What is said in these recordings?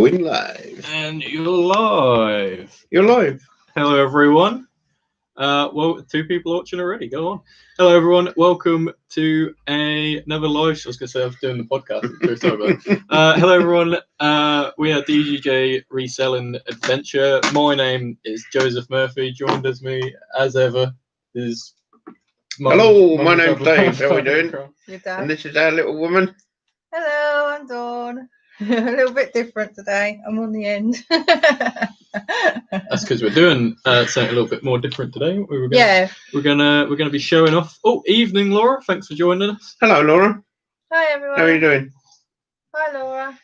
Going live. And you're live. You're live. Hello, everyone. Well, 2 people watching already. Go on. Hello, everyone. Welcome to another live show. I was going to say I was doing the podcast. Sorry about hello, everyone. We are DGJ Reselling Adventure. My name is Joseph Murphy. Joined as me, as ever, is... Hello, my name's Dave. How are we doing? Your dad. And this is our little woman. Hello, I'm Dawn. A little bit different today. I'm on the end. That's because we're doing something a little bit more different today. We're gonna be showing off. Oh, evening, Laura. Thanks for joining us. Hello, Laura. Hi, everyone. How are you doing? Hi, Laura.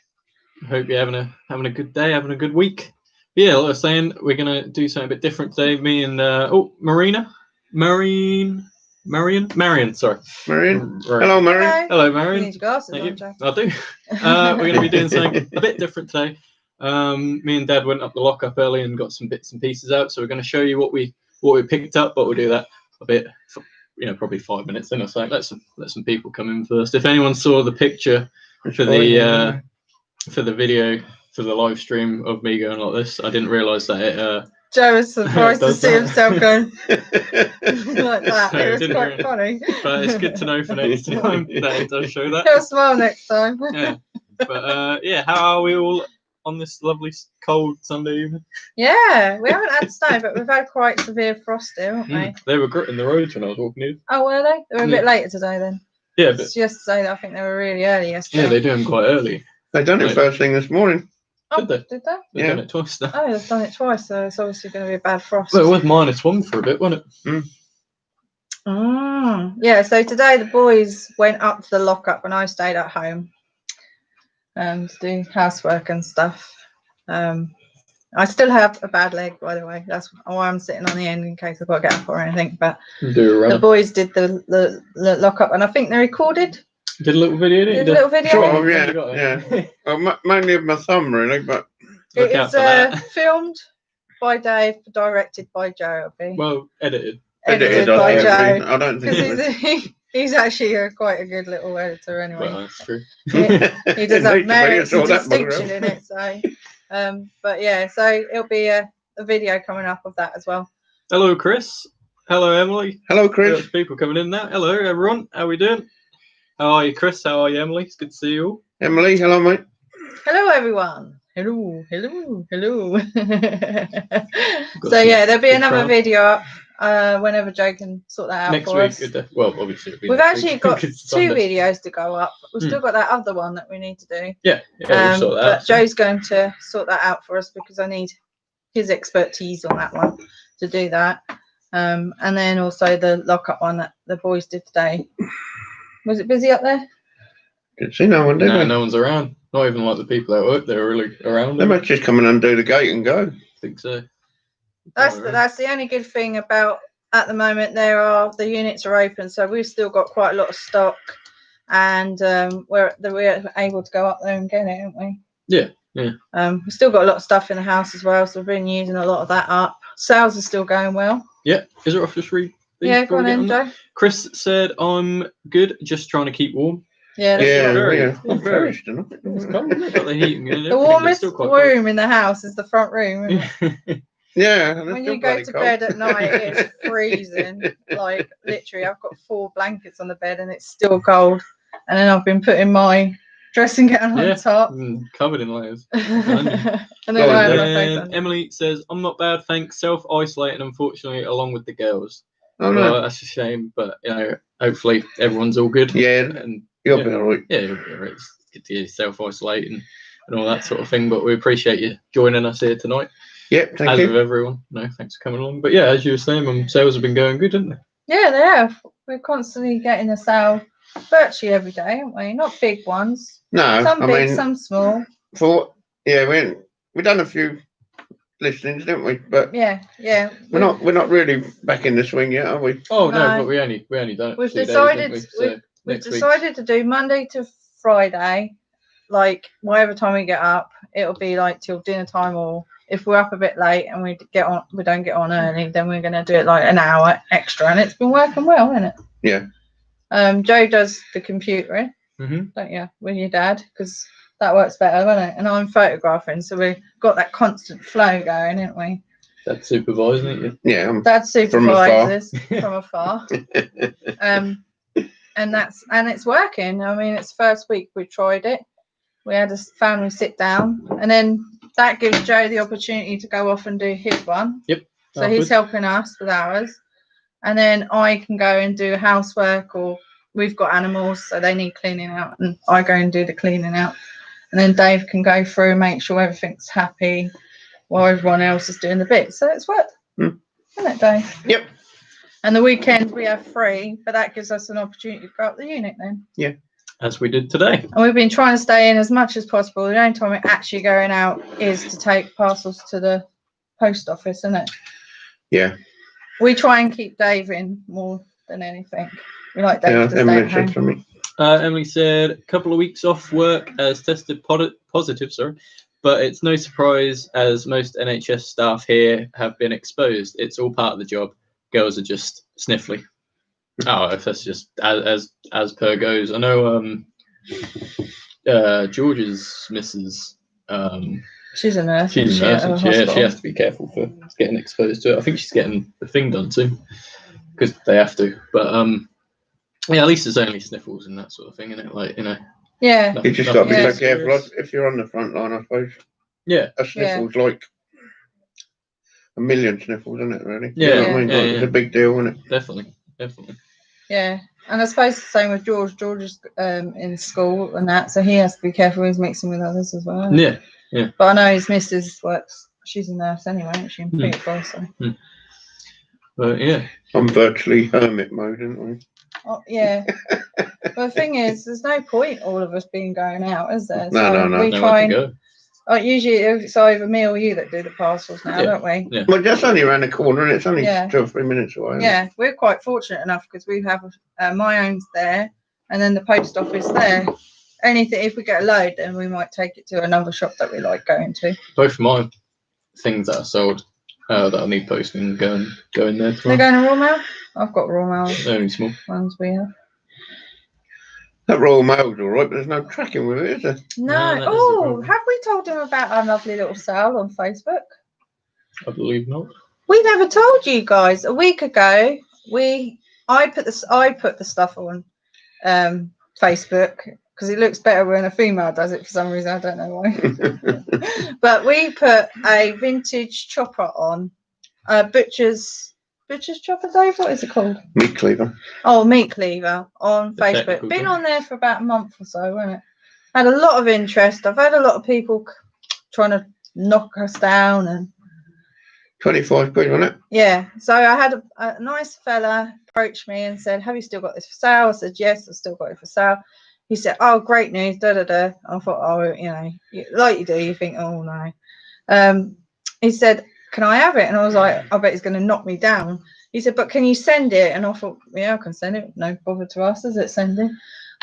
I hope you're having a good day, having a good week. But yeah, like I was saying, we're gonna do something a bit different today. Me and Marion, sorry. Marion. Right. Hello, Marion. Hello, You Marion. need your glasses, Thank don't you. you? I do. We're going to be doing something a bit different today. Me and Dad went up the lockup early and got some bits and pieces out. So we're going to show you what we picked up, but we'll do that a bit, for, probably 5 minutes in or so. Let some people come in first. If anyone saw the picture for the video for the live stream of me going like this, I didn't realise that it. Joe was surprised to see himself going like like that. So It was quite really, funny. but it's good to know for next time that it does show that. He'll smile next time. Yeah. But how are we all on this lovely cold Sunday evening? Yeah, we haven't had snow, but we've had quite severe frost here, haven't we? They were gritting the roads when I was walking in. Oh, were they? They were a bit later today then. Yeah, but Yesterday, I think they were really early yesterday. yeah, they do them quite early. They done it first thing this morning. Oh, Did they? did they? They've done it twice now. Oh, they've done it twice, so it's obviously going to be a bad frost. Well, it was -1 for a bit, wasn't it? Yeah, so today the boys went up to the lockup and I stayed at home to do housework and stuff. I still have a bad leg, by the way. That's why I'm sitting on the end in case I've got to get up or anything. But the boys did the lockup and I think they recorded. Did a little video, didn't you? Did a little video. Sort of, yeah. Well, mainly of my thumb, really, but... Look out for that. Filmed by Dave, directed by Joe. Well, edited by Joe. I don't think he's actually quite a good little editor anyway. Well, that's true. He does have merits and distinction in it. So, but yeah, so it'll be a video coming up of that as well. Hello, Chris. Hello, Emily. Hello, Chris. There's people coming in now. Hello, everyone. How are we doing? How are you, Chris? How are you, Emily? It's good to see you all. Emily, hello, mate. Hello, everyone. Hello. So yeah, there'll be another video up whenever Joe can sort that out next for week. us. Well, obviously it'll be We've next actually week. got 2 Sunday. videos to go up. We've still got that other one that we need to do. Yeah, we'll sort that but out. Joe's going to sort that out for us because I need his expertise on that one to do that. And then also the lockup one that the boys did today. Was it busy up there? Didn't see no one, did they? No one's around. Not even like the people at work. They were really around. They might just come and undo the gate and go. I think so. That's the only good thing about at the moment. The units are open, so we've still got quite a lot of stock, and we're able to go up there and get it, haven't we? Yeah. We've still got a lot of stuff in the house as well, so we've been using a lot of that up. Sales are still going well. Yeah. Is it off just read? Yeah, go on in, Joe. Chris said, "I'm good, just trying to keep warm." Yeah, very finished, isn't it? It's cold, isn't it? Got the heating in. The warmest room in the house is the front room, isn't it? Yeah. When you go to bed at night, it's freezing. Like literally, I've got 4 blankets on the bed and it's still cold. And then I've been putting my dressing gown on top, covered in layers. and then I have my face on. Emily says, "I'm not bad, thanks. Self-isolating, unfortunately, along with the girls." Oh no, well, that's a shame, but hopefully everyone's all good. Yeah, and you'll be all right. Yeah, you'll be all right. It's good to self-isolate and all that sort of thing. But we appreciate you joining us here tonight. Yep, thank as you. with everyone. No, thanks for coming along. But yeah, as you were saying, sales have been going good, haven't they? Yeah, they have. We're constantly getting a sale virtually every day, aren't we? Not big ones. No, some big, some small. We done a few listings, didn't we? But yeah. We're not really back in the swing yet, are we? Oh no, but we only done it. We've decided to do Monday to Friday, like whatever time we get up. It'll be like till dinner time, or if we're up a bit late and we don't get on early, then we're going to do it like an hour extra, and it's been working well, isn't it? Yeah. Joe does the computer, don't you, with your dad, because That works better, doesn't it? And I'm photographing, so we've got that constant flow going, haven't we? That's supervising it. Yeah. Dad From afar. supervises from afar. And it's working. I mean, it's first week we tried it. We had a family sit down, and then that gives Joe the opportunity to go off and do his one. Yep. So he's helping us with ours, and then I can go and do housework, or we've got animals, so they need cleaning out, and I go and do the cleaning out. And then Dave can go through, make sure everything's happy, while everyone else is doing the bits. So it's worked, isn't it, Dave? Yep. And the weekends we have free, but that gives us an opportunity to go up the unit then. Yeah. As we did today. And we've been trying to stay in as much as possible. The only time we're actually going out is to take parcels to the post office, isn't it? Yeah. We try and keep Dave in more than anything. We like Dave to stay Emily at home. said something. Emily said a couple of weeks off work as tested positive, but it's no surprise as most NHS staff here have been exposed. It's all part of the job. Girls are just sniffly. Oh, that's just as per goes. I know George's missus. She's a nurse. She's a nurse, and she has to be careful for getting exposed to it. I think she's getting the thing done too, because they have to. But yeah, at least it's only sniffles and that sort of thing, isn't it? Like, you know. Yeah. You just got to be so serious. careful if you're on the front line, I suppose. Yeah. A sniffle's like a million sniffles, isn't it, really? Yeah. You know what I mean? Yeah, Like, yeah. It's a big deal, isn't it? Definitely. Yeah. And I suppose the same with George. George is in school and that, so he has to be careful. He's mixing with others as well. Yeah. Yeah. But I know his missus works. She's a nurse anyway, isn't she? In Peterborough, so. But yeah. I'm virtually hermit mode, isn't Oh, yeah. Well, the thing is, there's no point all of us being going out, is there? No. We Nowhere try to and go. usually it's either me or you that do the parcels now, Yeah. don't we? Yeah. I? Well, that's only around the corner, and it's only Yeah. 2 or 3 minutes away. Isn't Yeah, we're quite fortunate enough because we have my own's there, and then the post office there. Anything, if we get a load, then we might take it to another shop that we like going to. Both my things that are sold that I need posting go in there They're tomorrow. going to Raw Mail. I've got Raw Mail They're only small. ones we have. That Royal Mail's all right, but there's no tracking with it, is there? No. that is the Oh, problem. have we told them about our lovely little sale on Facebook? I believe not. We never told you guys. A week ago, I put the stuff on Facebook because it looks better when a female does it for some reason. I don't know why. But we put a vintage chopper on, butcher's chopper, Dave. What is it called? Meat cleaver. Oh, meat cleaver on The Facebook. technical Been term. on there for about a month or so, hasn't it? Had a lot of interest. I've had a lot of people trying to knock us down and 25 quid, wasn't it? yeah. So I had a nice fella approach me and said, "Have you still got this for sale?" I said, "Yes, I've still got it for sale." He said, "Oh, great news, da da da." I thought, "Oh, you know, like you do, you think, oh no." He said, "Can I have it?" And I was like, "I bet he's going to knock me down." He said, "But can you send it?" And I thought, "Yeah, I can send it. No bother to us, is it sending?"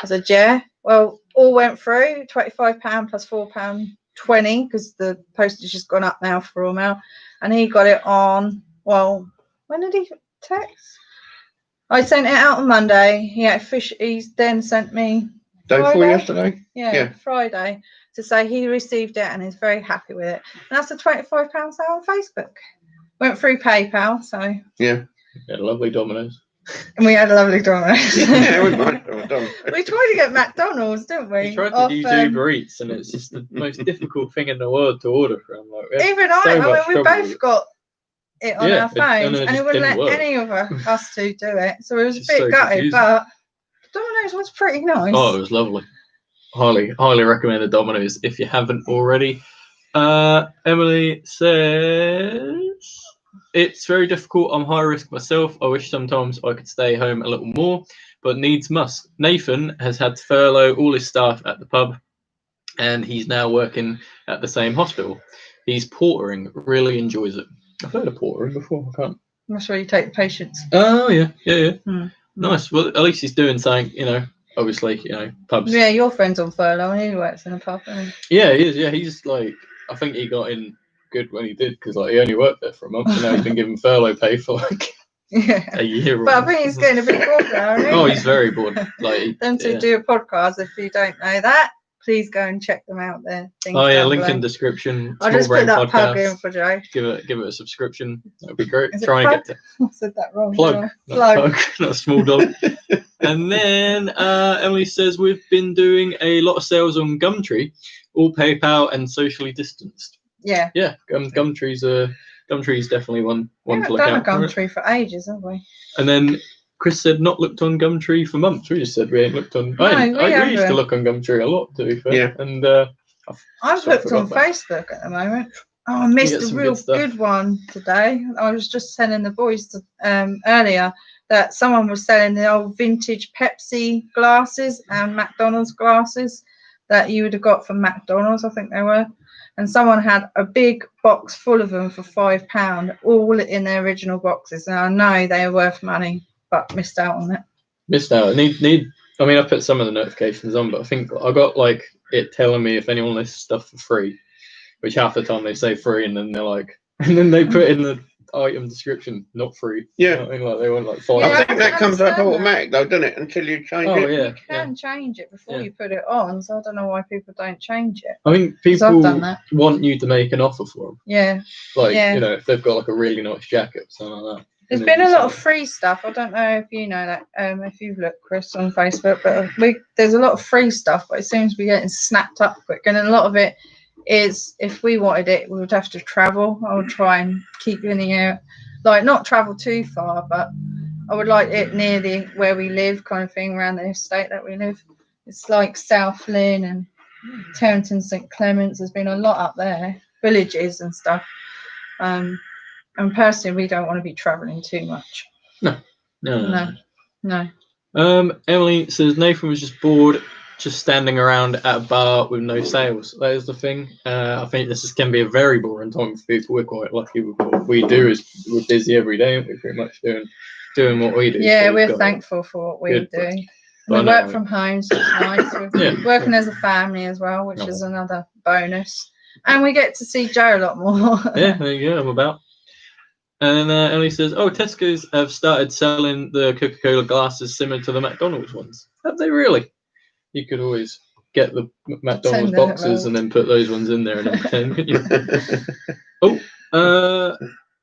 I said, "Yeah." Well, all went through, £25 plus £4.20 because the postage has gone up now for Raw Mail. And he got it on, well, when did he text? I sent it out on Monday. He's then sent me Day before Friday? yesterday? Yeah. Friday, to say he received it and is very happy with it. And that's a £25 sale on Facebook. Went through PayPal, so. Yeah. Yeah, lovely Domino's. And we had a lovely Domino's. Yeah, we might have done. We tried to get McDonald's, didn't we? We tried to use Uber Eats, and it's just the most difficult thing in the world to order from. Like, we had Even so much we trouble with both it. got it on Yeah, our phones, it and it just wouldn't didn't let work. any of us two do it. So it was a It's bit so gutted, confusing. but Domino's was pretty nice. Oh, it was lovely. Highly recommend the Domino's if you haven't already. Emily says, "It's very difficult. I'm high risk myself. I wish sometimes I could stay home a little more, but needs must. Nathan has had to furlough all his staff at the pub, and he's now working at the same hospital. He's portering, really enjoys it." I've heard of portering before. I can't. That's where you take the patients. Oh yeah. Hmm. Nice. Well, at least he's doing something. Obviously, pubs. Yeah, your friend's on furlough and he works in a pub, isn't he? Yeah, he is. Yeah, he's like, I think he got in good when he did because he only worked there for a month, and now he's been given furlough pay for like Yeah. a year. But I think he's getting a bit bored now, isn't he? Oh, he's very bored. Like Them two yeah. do a podcast, if you don't know that. please go and check them out there. Oh yeah, link in description. I'll Small just Brain put that plug Podcast. in for Joe. Give it a subscription. That would be great. Is it Try and plug? get to I said that wrong. plug, not Plug. not a small dog. And then Emily says we've been doing a lot of sales on Gumtree, all PayPal and socially distanced. Yeah. Yeah, Gumtree's definitely one We to haven't look done a out for. Gumtree for ages, have we? And then Chris said not looked on Gumtree for months. We just said we ain't looked on. No, I we used to haven't. look on Gumtree a lot, to be fair. Yeah. And I've sort of looked on forgot that. Facebook at the moment. Oh, I missed get a some real good stuff. good one today. I was just telling the boys earlier that someone was selling the old vintage Pepsi glasses and McDonald's glasses that you would have got from McDonald's, I think they were. And someone had a big box full of them for £5, all in their original boxes. And I know they are worth money, but missed out on it. Missed out. Need. I mean, I put some of the notifications on, but I think I got like it telling me if anyone lists stuff for free, which half the time they say free, and then they're like, and then they put in the item description not free. Yeah. You know what I mean? Like they want like 5. Yeah, I think that comes up understand that. automatic though, doesn't it? Until you change Oh it. yeah. You can change it before Yeah. you put it on, so I don't know why people don't change it. I think 'Cause I've done people that. want you to make an offer for them. Yeah. Like, Yeah. you know, if they've got like a really nice jacket or something like that. There's And then been a you lot of say, free stuff. I don't know if you know that, if you've looked, Chris, on Facebook, but there's a lot of free stuff, but it seems to be getting snapped up quick. And a lot of it is, if we wanted it, we would have to travel. I would try and keep in the air, like not travel too far, but I would like it near where we live, kind of thing, around the estate that we live. It's like South Lynn and Terrington, St Clements. There's been a lot up there, villages and stuff. And personally, we don't want to be travelling too much. No. Emily says Nathan was just bored, just standing around at a bar with no sales. That is the thing. I think can be a very boring time for people. We're quite lucky with what we do. Is we're busy every day, and we're pretty much doing what we do. Yeah, so we're thankful for what we good do. break. We I know, work right? from home, so it's nice. We're working as a family as well, which is another bonus. And we get to see Joe a lot more. Yeah, there you go. I'm about. And Emily says, "Oh, Tesco's have started selling the Coca-Cola glasses similar to the McDonald's ones. Have they really? You could always get the McDonald's Pretend boxes and then put those ones in there and then pretend, couldn't you?"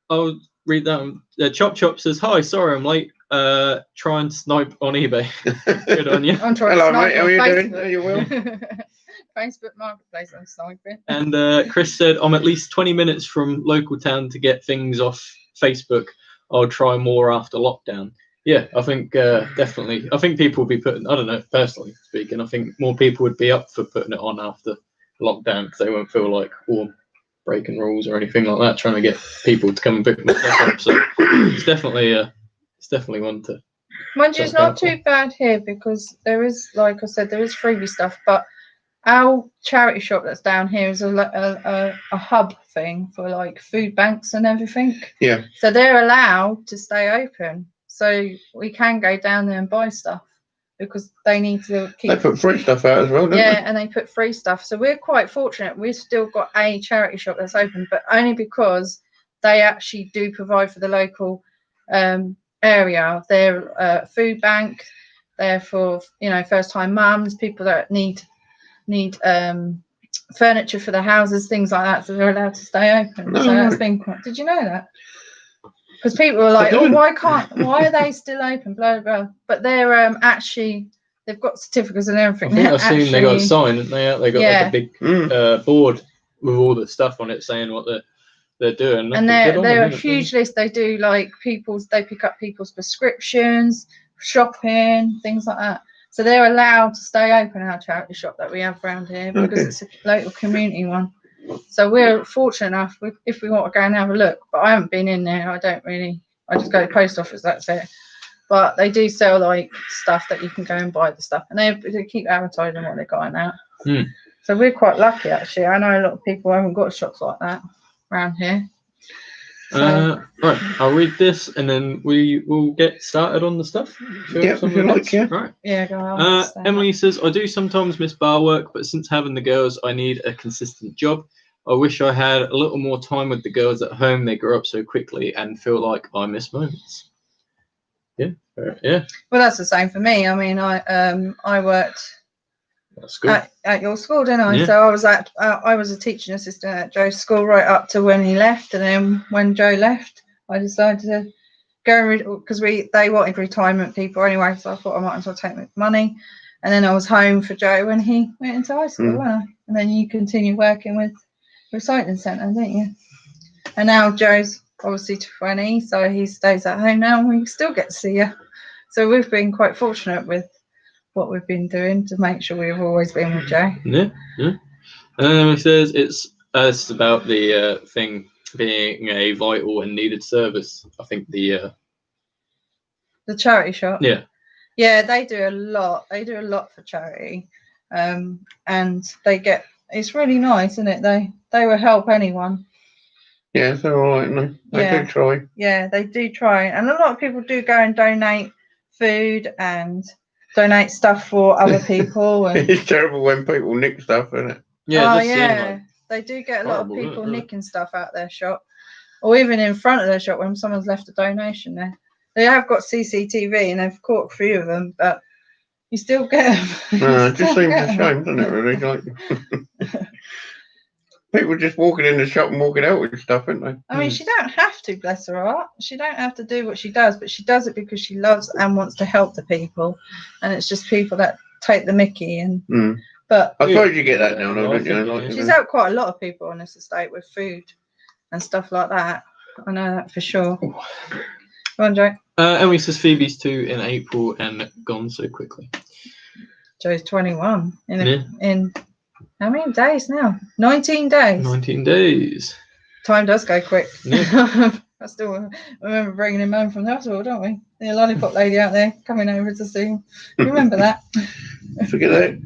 I'll read that one. Chop Chop says, "Hi, sorry I'm late. Try and snipe on eBay." Good on you. I'm trying Hello, to snipe mate. How on are you Facebook. doing? Are you well? Facebook Marketplace, I'm sniping. And Chris said, "I'm at least 20 minutes from local town to get things off Facebook. I'll try more after lockdown." Yeah, I think definitely. I think people will be putting, I don't know, personally speaking, I think more people would be up for putting it on after lockdown because they won't feel like breaking rules or anything like that, trying to get people to come and pick stuff up. So it's definitely one to. Mind you, it's not too bad here because there is, like I said, there is freebie stuff, but our charity shop that's down here is a hub thing for like food banks and everything. Yeah. So they're allowed to stay open. So we can go down there and buy stuff because they need to keep. They put free stuff out as well, don't Yeah, and they put free stuff. So we're quite fortunate. We've still got a charity shop that's open, but only because they actually do provide for the local area. They're a food bank. They're for first-time mums, people that need furniture for the houses, things like that. So they're allowed to stay open. No, so that's right. been quite. Did you know that? Because people are like, "Oh, why are they still open?" Blah blah. But they're actually they've got certificates and everything. I think I've seen they got a sign, didn't they? They got like a big board with all the stuff on it saying what they're doing. And they're a huge list. They do like they pick up people's prescriptions, shopping, things like that. So they're allowed to stay open, our charity shop that we have around here, because it's a local community one. So we're fortunate enough if we want to go and have a look. But I haven't been in there. I just go to the post office, that's it. But they do sell like stuff that you can go and buy the stuff. And they keep advertising what they're going out. So we're quite lucky, actually. I know a lot of people haven't got shops like that around here. So. Right, I'll read this and then we will get started on the stuff. Yeah, if you like, yeah. Right. Yeah, go on. Emily says, "I do sometimes miss bar work, but since having the girls, I need a consistent job. I wish I had a little more time with the girls at home. They grow up so quickly and feel like I miss moments." Yeah, yeah. Well, that's the same for me. I mean, I worked That's good. At your school, didn't I? Yeah. So I was a teaching assistant at Joe's school right up to when he left, and then when Joe left, I decided to go because they wanted retirement people anyway. So I thought I might as well take the money, and then I was home for Joe when he went into high school, wasn't I? And then you continue working with recycling centre, didn't you? And now Joe's obviously 20, so he stays at home now, and we still get to see you. So we've been quite fortunate with what we've been doing to make sure we've always been with Joe. Yeah. It says it's about the thing being a vital and needed service. I think the charity shop. Yeah, they do a lot. They do a lot for charity, and they get. It's really nice, isn't it? They will help anyone. Yeah, they're all right. They do try. Yeah, they do try, and a lot of people do go and donate food and donate stuff for other people. And it's terrible when people nick stuff, isn't it? Yeah. They do get a lot of people nicking stuff out their shop, or even in front of their shop when someone's left a donation there. They have got CCTV and they've caught a few of them, but you still get them. No, it just seems a shame, doesn't it? Really, like people just walking in the shop and walking out with stuff, aren't they? I mean, she don't have to, bless her heart. She don't have to do what she does, but she does it because she loves and wants to help the people. And it's just people that take the mickey. And but I suppose you get that now, don't you? Like, she's helped quite a lot of people on this estate with food and stuff like that. I know that for sure. Go on, Joe. Emily says Phoebe's 2 in April and gone so quickly. Joe's 21 in how many days now? 19 days. 19 days. Time does go quick. Yeah. I still remember bringing him home from the hospital, don't we? The lollipop lady out there coming over to see him. You remember that? Forget that.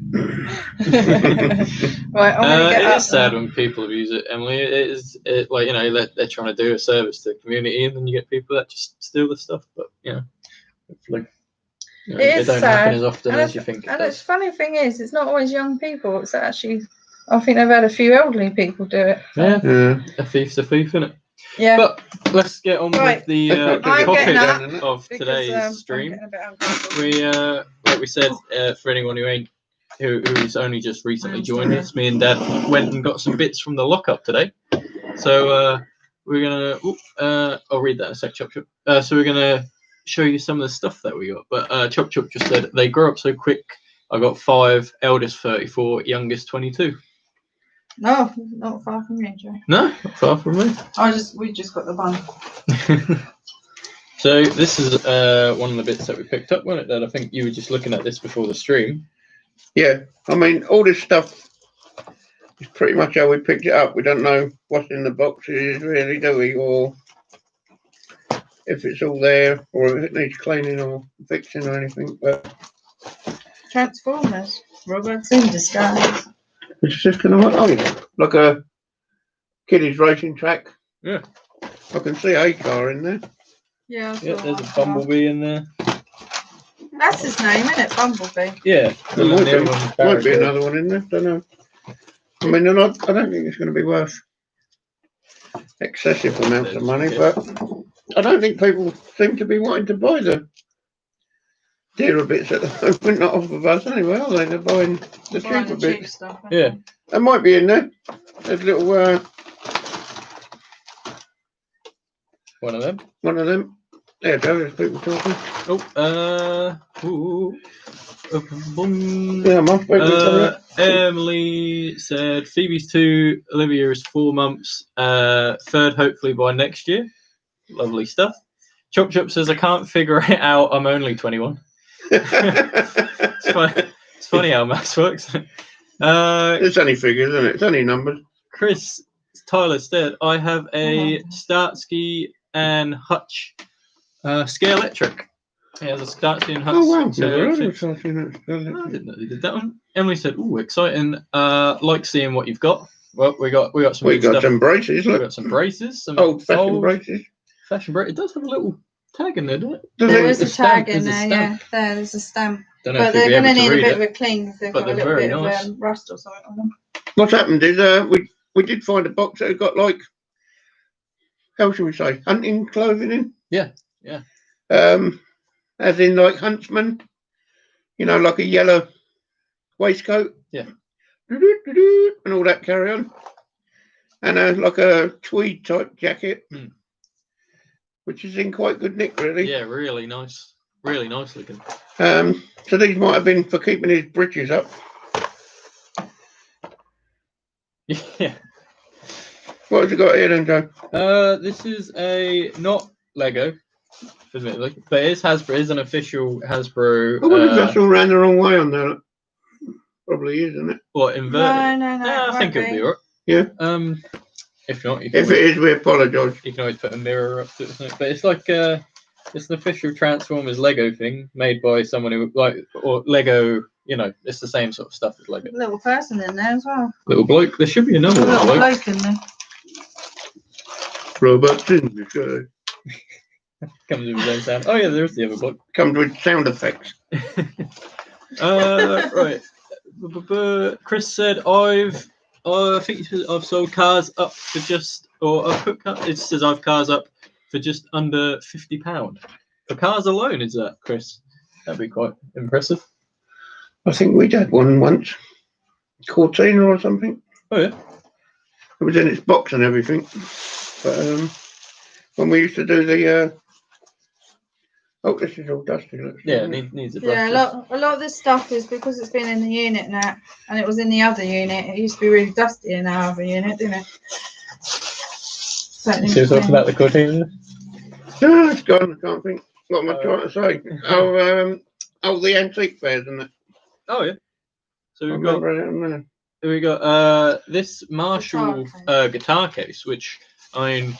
Right, I'm gonna get it is sad when people abuse it, Emily. It is like, you know, they're trying to do a service to the community, and then you get people that just steal the stuff. But hopefully, it don't happen as often as you think. And the funny thing is, it's not always young people. It's actually, I think they've had a few elderly people do it. So. Yeah, a thief's a thief, isn't it? Yeah. But let's get on with the topic of today's stream. Like we said, for anyone who's only just recently joined us, me and Dad went and got some bits from the lockup today. So we're gonna. I'll read that in a sec, Chop Chop. So we're gonna show you some of the stuff that we got. But Chop Chop just said they grow up so quick. I got 5, eldest 34, youngest 22. No, not far from me, Joe. No, not far from me. We just got the bun. So this is one of the bits that we picked up, wasn't it, Dad? I think you were just looking at this before the stream. Yeah, I mean, all this stuff is pretty much how we picked it up. We don't know what's in the boxes, really, do we? Or if it's all there, or if it needs cleaning or fixing or anything. But Transformers, robots in disguise. it's just kind of like a kiddies racing track. Yeah. I can see a car in there. Yeah, there's a bumblebee in there. That's his name, isn't it? Bumblebee. Yeah. There might be another one in there. Don't know. I mean, I don't think it's going to be worth excessive amounts of money, but I don't think people seem to be wanting to buy the dearer bits at the moment, not off of us anyway, are they? They're buying the cheaper bits. Stuff, yeah. That might be in there. There's a little one of them. There, Joe, there's people talking. Boom. Yeah, my people Emily said Phoebe's 2, Olivia is 4 months, 3rd hopefully by next year. Lovely stuff. Chop Chop says I can't figure it out. I'm only 21. It's funny how maths works. It's only figures, isn't it? It's only numbers. Chris Tyler said I have a Starsky and Hutch Ski Electric. He has a Starsky and Hutch. Oh wow! Ski Electric. I didn't know they did that one. Emily said, "Ooh, exciting! Like seeing what you've got." Well, we got some. We got stuff. some braces. Look. We got some braces. Some old-fashioned braces. Fashion brace. It does have a little tag in there, doesn't it? There is a tag in there. Yeah, there's a stamp. But they're going to need a bit of a clean because they've got a little bit of rust or something on them. What's happened is we did find a box that had got like, how should we say, hunting clothing in. Yeah. As in like huntsman, you know, like a yellow waistcoat. Yeah. And all that carry on. And like a tweed type jacket, which is in quite good nick, really. Yeah, really nice. Really nice looking. So these might have been for keeping his britches up. Yeah. What have you got here then, Joe? This is not Lego, admittedly, but it is Hasbro. It is an official Hasbro. I wonder if that's all ran the wrong way on there. Probably is, isn't it? What, inverted? No. I think it'll be alright. Yeah. If not, you can If it is, we apologise. You can always put a mirror up to it, isn't it? But it's like it's an official Transformers Lego thing made by someone who or Lego. You know, it's the same sort of stuff as Lego. Little person in there as well. Little bloke. There should be another Little bloke. bloke in there. Robots in the show. Comes with his own sound. Oh yeah, there's the other bloke. Comes with sound effects. Right. Chris said I think I've sold cars up for just, or I've put it says I've cars up for just under £50 for cars alone. Is that, Chris? That'd be quite impressive. I think we'd had one once. Cortina or something. Oh yeah. It was in its box and everything. But when we used to do the oh, this is all dusty. Yeah, it needs a brush. Yeah, a lot of this stuff is because it's been in the unit now, and it was in the other unit. It used to be really dusty in our other unit, didn't it? So you're talking about the Cortina? No, it's gone. I can't think. What am I trying to say? The antique fairs, isn't it? Oh yeah. So we've got this Marshall guitar case, which I mean,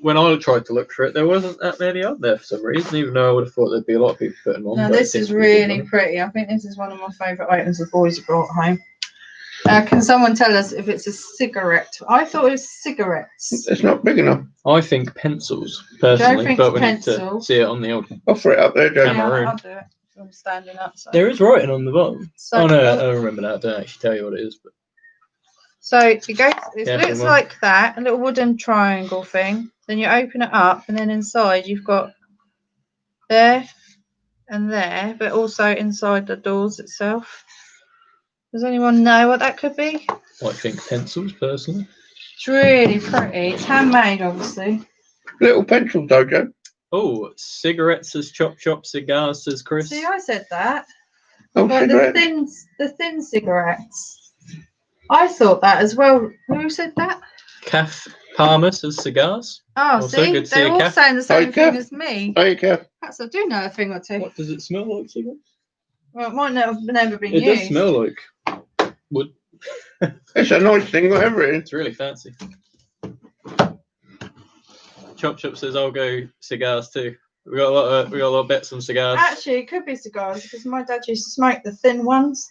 when I tried to look for it, there wasn't that many on there for some reason, even though I would have thought there'd be a lot of people putting them on. No, this is really pretty. I think this is one of my favourite items the boys have brought home. Can someone tell us if it's a cigarette? I thought it was cigarettes. It's not big enough. I think pencils, personally, but we need to see it on the old Offer it up there, Joe. Yeah, I'll do it. I'm standing up. So. There is writing on the bottom. So, oh no, I remember that. I don't actually tell you what it is, but so it goes. It looks like that, a little wooden triangle thing. Then you open it up, and then inside you've got there and there, but also inside the doors itself. Does anyone know what that could be? I think pencils, personally. It's really pretty. It's handmade, obviously. Little pencils, though, Joe. Oh, cigarettes says Chop Chop, cigars says Chris. See, I said that. Oh, like the thin cigarettes. I thought that as well. Who said that? Kath Palmer says cigars. Oh, Also, see, good to see they're you, all Kath. saying the same Hi, thing Kath. as me. Hey, Kev. Perhaps I do know a thing or two. What does it smell like, cigars? Well, it might never been It used. does smell like wood. It's a nice thing, whatever it is. It's really fancy. Chop Chop says I'll go cigars too. We got a lot of bets on cigars. Actually, it could be cigars because my dad used to smoke the thin ones.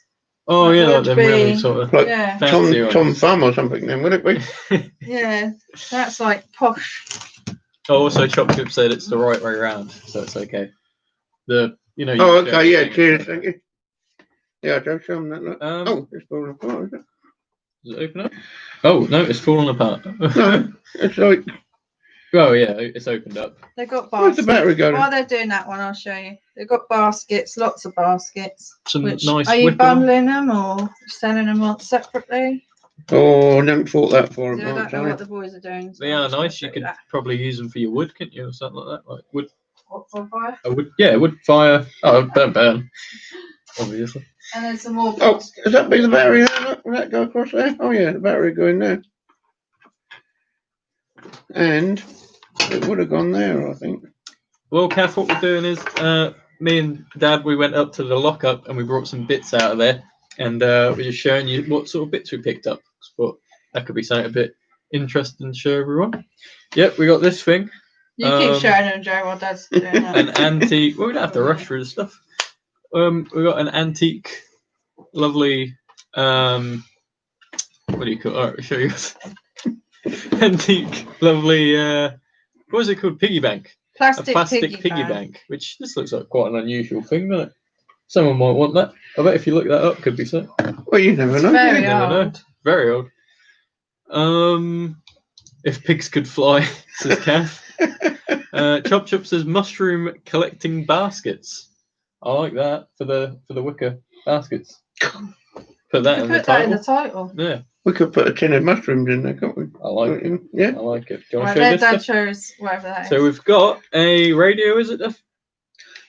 Oh That yeah, like would them be- really sort of Like Yeah, fancy Tom ones. Thumb or something, then, would it be? yeah, that's like posh. Oh, also Chop Chop said it's the right way around, so it's okay. Oh, okay, yeah, cheers, thank you. Yeah, Joe, show them that. Look. Oh, it's falling apart, is it? Does it open up? Oh no, it's falling apart. No, it's like, Oh yeah, it's opened up. They've got where's the baskets. battery going? While they're doing that one, I'll show you. They've got baskets, lots of baskets. Some Which, nice. are you wicker- bundling them or selling them all separately? Oh, I never thought that for I him. don't know what the boys are doing. so They I'm are just gonna nice. You show could that. probably use them for your wood, couldn't you, or something like that? Like wood. What, for fire? A wood. Yeah, wood fire. Oh, don't burn. Obviously. And then some more Oh, baskets. does that be the battery there? Look, will that go across there? Oh, yeah, the battery going there. And it would have gone there, I think. Well, Kath, what we're doing is, me and Dad, we went up to the lockup and we brought some bits out of there, and we're just showing you what sort of bits we picked up. But that could be something a bit interesting to show everyone. Yep, we got this thing, You keep showing them, Joe, while Dad's doing that. an antique. Well, we don't have to rush through the stuff. We got an antique, lovely. What do you call it? All right, I'll show you. Antique, lovely. What is it called? Piggy bank. Plastic, A plastic piggy bank, which this looks like quite an unusual thing, doesn't it? Someone might want that. I bet if you look that up, could be so. Well, you never know. very You never know. old. Very old. If pigs could fly, says Kath. Chop Chop says mushroom collecting baskets. I like that for the wicker baskets. Put that in the Put that in title. the title. Yeah, We could put a tin of mushrooms in there, can't we? I like it. Yeah. I like it. Do you want Right, to show let this Dad stuff? show us whatever that is. So we've got a radio, is it?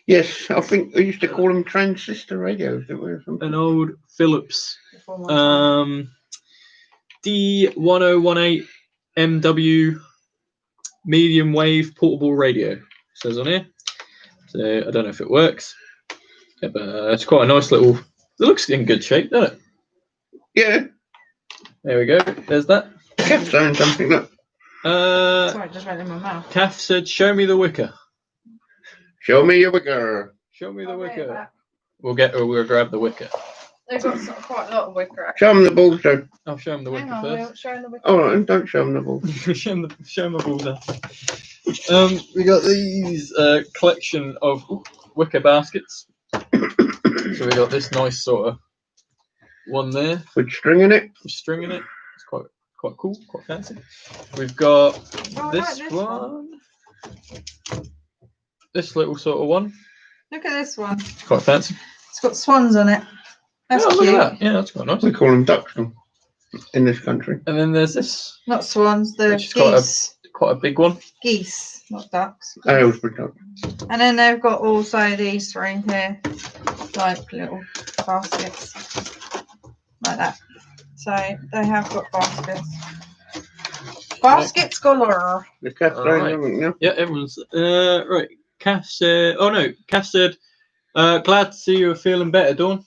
Yes, I think we used to call them transistor radios, didn't we? Or something? An old Philips Before my time. D1018 MW medium wave portable radio. It says on here. So I don't know if it works. Yeah, but it's quite a nice little. It looks in good shape, doesn't it? Yeah. There we go. There's that. Kept saying something. Look. Sorry, it just went in my mouth. Kath said, "Show me the wicker." Show me your wicker. Show me the I'll get wicker. that. We'll grab the wicker. They've got quite a lot of wicker. Actually. Show them the balls, though. I'll show him the wicker Hang on, first. we'll show them the wicker. All right, and don't show them the balls. show him the balls there. We got these collection of wicker baskets. So we got this nice sort of one there, With string in it. with string in it. It's quite cool, quite fancy. We've got Oh, I this like this one. This little sort of one. Look at this one. It's quite fancy. It's got swans on it. That's Oh, look cute. at that. Yeah, that's quite nice. We call them ducks in this country. And then there's this, Not swans, they're Which is quite a- geese. quite a big one. Geese, not ducks. Aylesbury duck. And then they've got also these three here, like little baskets, like that. So they have got baskets. Baskets galore. The cat's All saying right. something now. Yeah, everyone's right. Kath said, "Oh no, Kath said, glad to see you are feeling better, Dawn."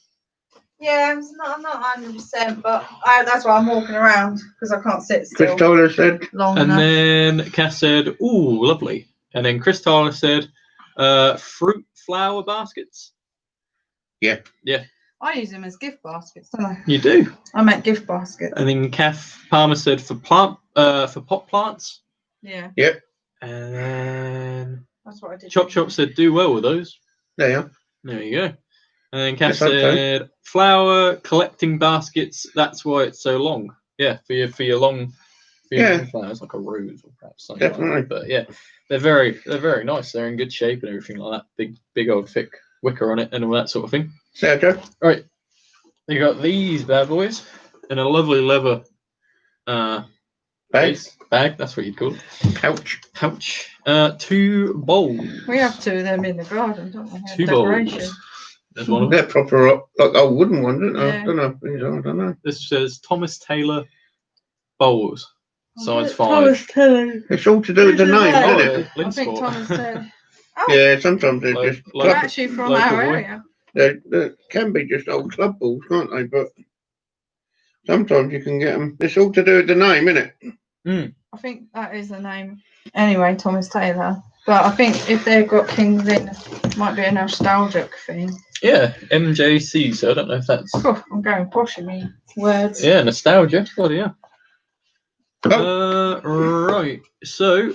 Yeah, I'm not 100%, but that's why I'm walking around because I can't sit still Chris Tyler said, long And enough. then Kath said, "Ooh, lovely." And then Chris Tyler said, "Fruit flower baskets." I use them as gift baskets, don't I? You do. I make gift baskets. And then Kath Palmer said for pot plants. Yeah, And then that's what I did. Chop said, "Do well with those." there you are. There you go. And then Kath Yes, okay. said, "Flower collecting baskets. That's why it's so long." Yeah, for your long flowers, like a rose or perhaps something like Definitely. that. But yeah, they're very nice. They're in good shape and everything like that. Big old thick wicker on it and all that sort of thing. Sergio. Right, you got these bad boys in a lovely leather Bag. bag. That's what you'd call it. Pouch. Pouch. 2 bowls. We have two of them in the garden, don't we? 2 Decoration. bowls. There's one of them. They're proper, like old wooden ones, aren't they? Yeah. I don't know if these are, I don't know. This says Thomas Taylor bowls, size 5. Thomas Taylor. It's all to do with the Who's name, that? isn't it? I think Thomas Taylor. Oh, Yeah, sometimes they're Like- just like- they're club, actually from local our boy. area. they can be just old club balls, can't they? But sometimes you can get them. It's all to do with the name, isn't it? I think that is the name. Anyway, Thomas Taylor. But I think if they've got Kings in, it might be a nostalgic thing. Yeah, MJC. So I don't know if that's I'm going posh in me words. nostalgia. Bloody yeah. Oh. Right. So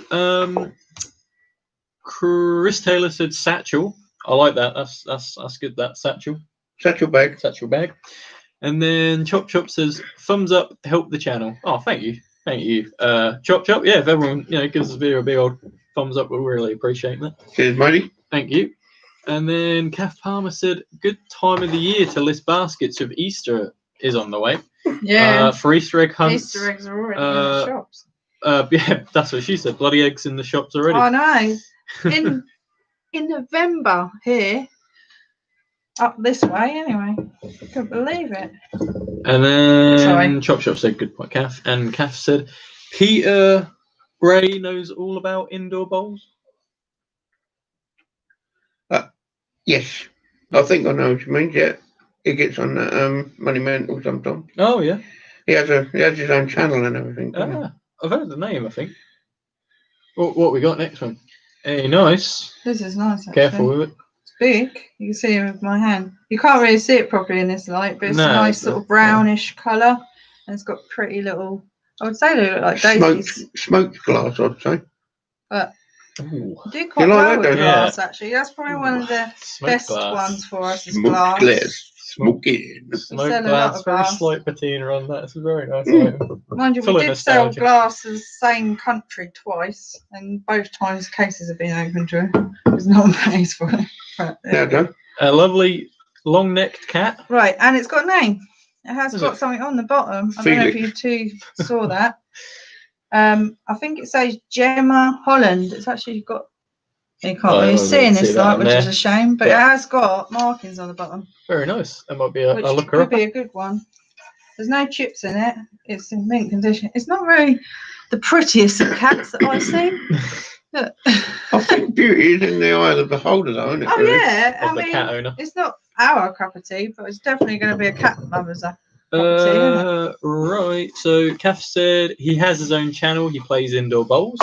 Chris Taylor said satchel. I like that. That's good. That satchel Satchel bag. bag. And then Chop says thumbs up, help the channel. Oh, thank you. Chop. Yeah, if everyone gives this video a big old thumbs up, we'll really appreciate that. Cheers, matey. Thank you. And then Kath Palmer said, good time of the year to list baskets of Easter is on the way. Yeah. For Easter egg hunts. Easter eggs are already in the shops. Yeah, that's what she said. Bloody eggs in the shops already. I know. In November here, up this way anyway. Couldn't believe it. And then Sorry. Chop said, good point, Kath. And Kath said, Peter Bray knows all about indoor bowls. Yes. I think I know what you mean, yeah. He gets on that Money Mantle sometimes. Oh, yeah. He has his own channel and everything. doesn't he? I've heard the name, I think. What we got next one? Hey, nice. This is nice actually. Careful with it. It's big. You can see it with my hand. You can't really see it properly in this light, but it's No, a nice it's sort of brownish colour. And it's got pretty little, I would say they look like daisies. Smoked glass, I'd say. Ooh. I do quite You like well that, with don't you? glass actually. That's probably one of the Smoked best glass. ones for us is Smoked glass. glass. Smoking. Smoked sell a lot glass, of very glass. slight patina on that. It's a very nice item. Mind you, Full we of did sell nostalgia. glass as the same country twice, and both times cases have been opened to it. It's not pays for it. But, There you go. A lovely long-necked cat. right, and it's got a name. It has Is got it? something on the bottom. I don't know if you two saw that. I think it says Gemma Holland. It's actually got. You can't Oh, I really won't see in see this that light, on which is there, a shame. But but- it has got markings on the bottom, Very nice. That might be a which look her could up. be a good one. There's no chips in it. It's in mint condition. It's not really the prettiest of cats that I've seen. Look. I think beauty is in the eye of the beholder, though, isn't it? Oh really? yeah, Of I the mean, cat owner. it's not our cup of tea, but it's definitely going to be a cat lover's cup of tea, isn't it? Right. So Kath said he has his own channel. He plays indoor bowls.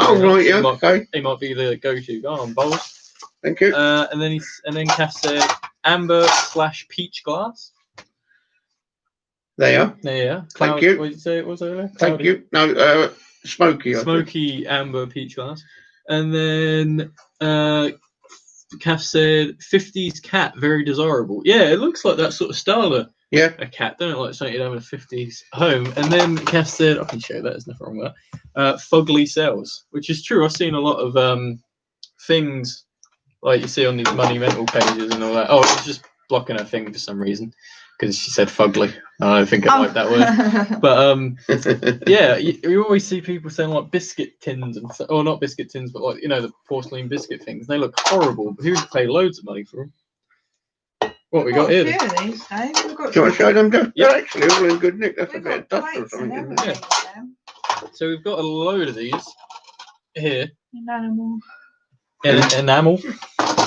Oh, Very nice. right, yeah, He might, okay. he might be the go-to guy on bowls. Thank you. And then Kath said amber/peach glass. There. Yeah. Thank you. What did you say it was earlier? Thank you. No, smoky. I think. Smoky amber peach glass. And then Kath said 50s cat, very desirable. Yeah, it looks like that sort of style of Yeah. a cat, don't it? Like something you'd have in a 50s home. And then Kath said, I can show you that, there's nothing wrong with that. Fugly cells, which is true. I've seen a lot of things like you see on these monumental pages and all that. Oh, it's just blocking her thing for some reason because she said fugly. I don't think I like that word. But yeah, you always see people saying like biscuit tins and stuff, or not biscuit tins, but like, you know, the porcelain biscuit things. They look horrible, but who would pay loads of money for them? What we got here? A few of these, Dave. We've got Do you want to show them, Joe? Yep. They're actually all in good nick. That's a we've bit of got dust or plates and something in there. everything with them. So we've got a load of these here. An animal. An enamel.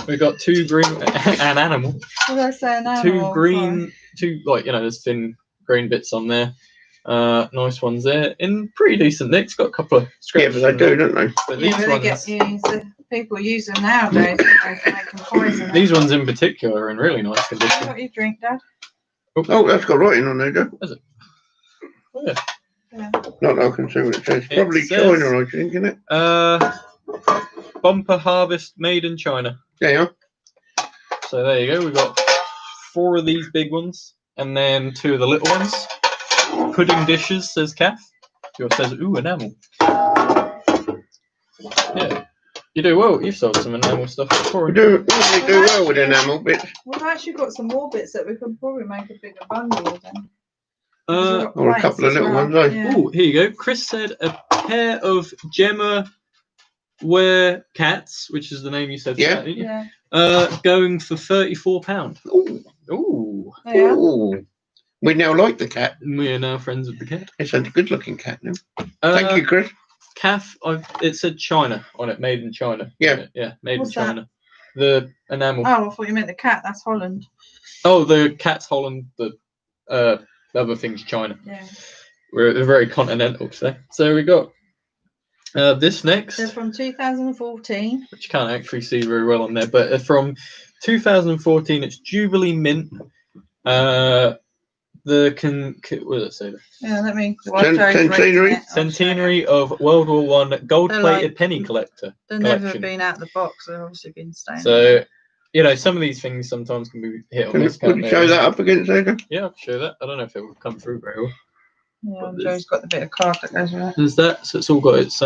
We've got two green, an animal. What did I say? An Two animal. green, two, like, you know, there's thin green bits on there. Nice ones there. In pretty decent nick. It's got a couple of Yeah, scratches. but they do, don't they? But Yeah, these but ones, people use them nowadays for making poison. these ones in particular are in really nice condition. What you drink, Dad? Oh, that's got writing on there, Joe. Oh, yeah. Yeah. Not that I can see what it says. It Probably says- China, I think, isn't it? Bumper harvest made in China. Yeah. So there you go. We've got 4 of these big ones, and then 2 of the little ones. Pudding dishes, says Kath. Yours says, ooh, enamel. Yeah. You do well. You've sold some enamel stuff before. We do normally do well with enamel bits. We've actually got some more bits that we could probably make a bigger bundle with them. Or a couple of little ones, eh? Yeah. Oh, here you go. Chris said a pair of Gemma Ware cats, which is the name you said. Yeah. For that, didn't you? Yeah. Going for £34. Ooh. Ooh. Yeah. Ooh. We now like the cat. We are now friends with the cat. It's a good-looking cat now. Thank you, Chris. Kath, it said China on it, made in China. Yeah. Yeah, made What's in China. The enamel. Oh, I thought you meant the cat. That's Holland. Oh, the cat's Holland. The other thing's China. Yeah. We're very continental today. So we got this next, They're from 2014. which you can't actually see very well on there, but from 2014. It's Jubilee Mint. What does it say? Yeah, let me. Centenary? Centenary of World War One, gold-plated like- penny collector. They've never collection. been out the box. They've obviously been staying. So, you know, some of these things sometimes can be hit or miss. Could you show that up against there? Yeah, I'll show that. I don't know if it will come through very well. Yeah, and Joe's got the bit of card that goes with it. There's that, so it's all got its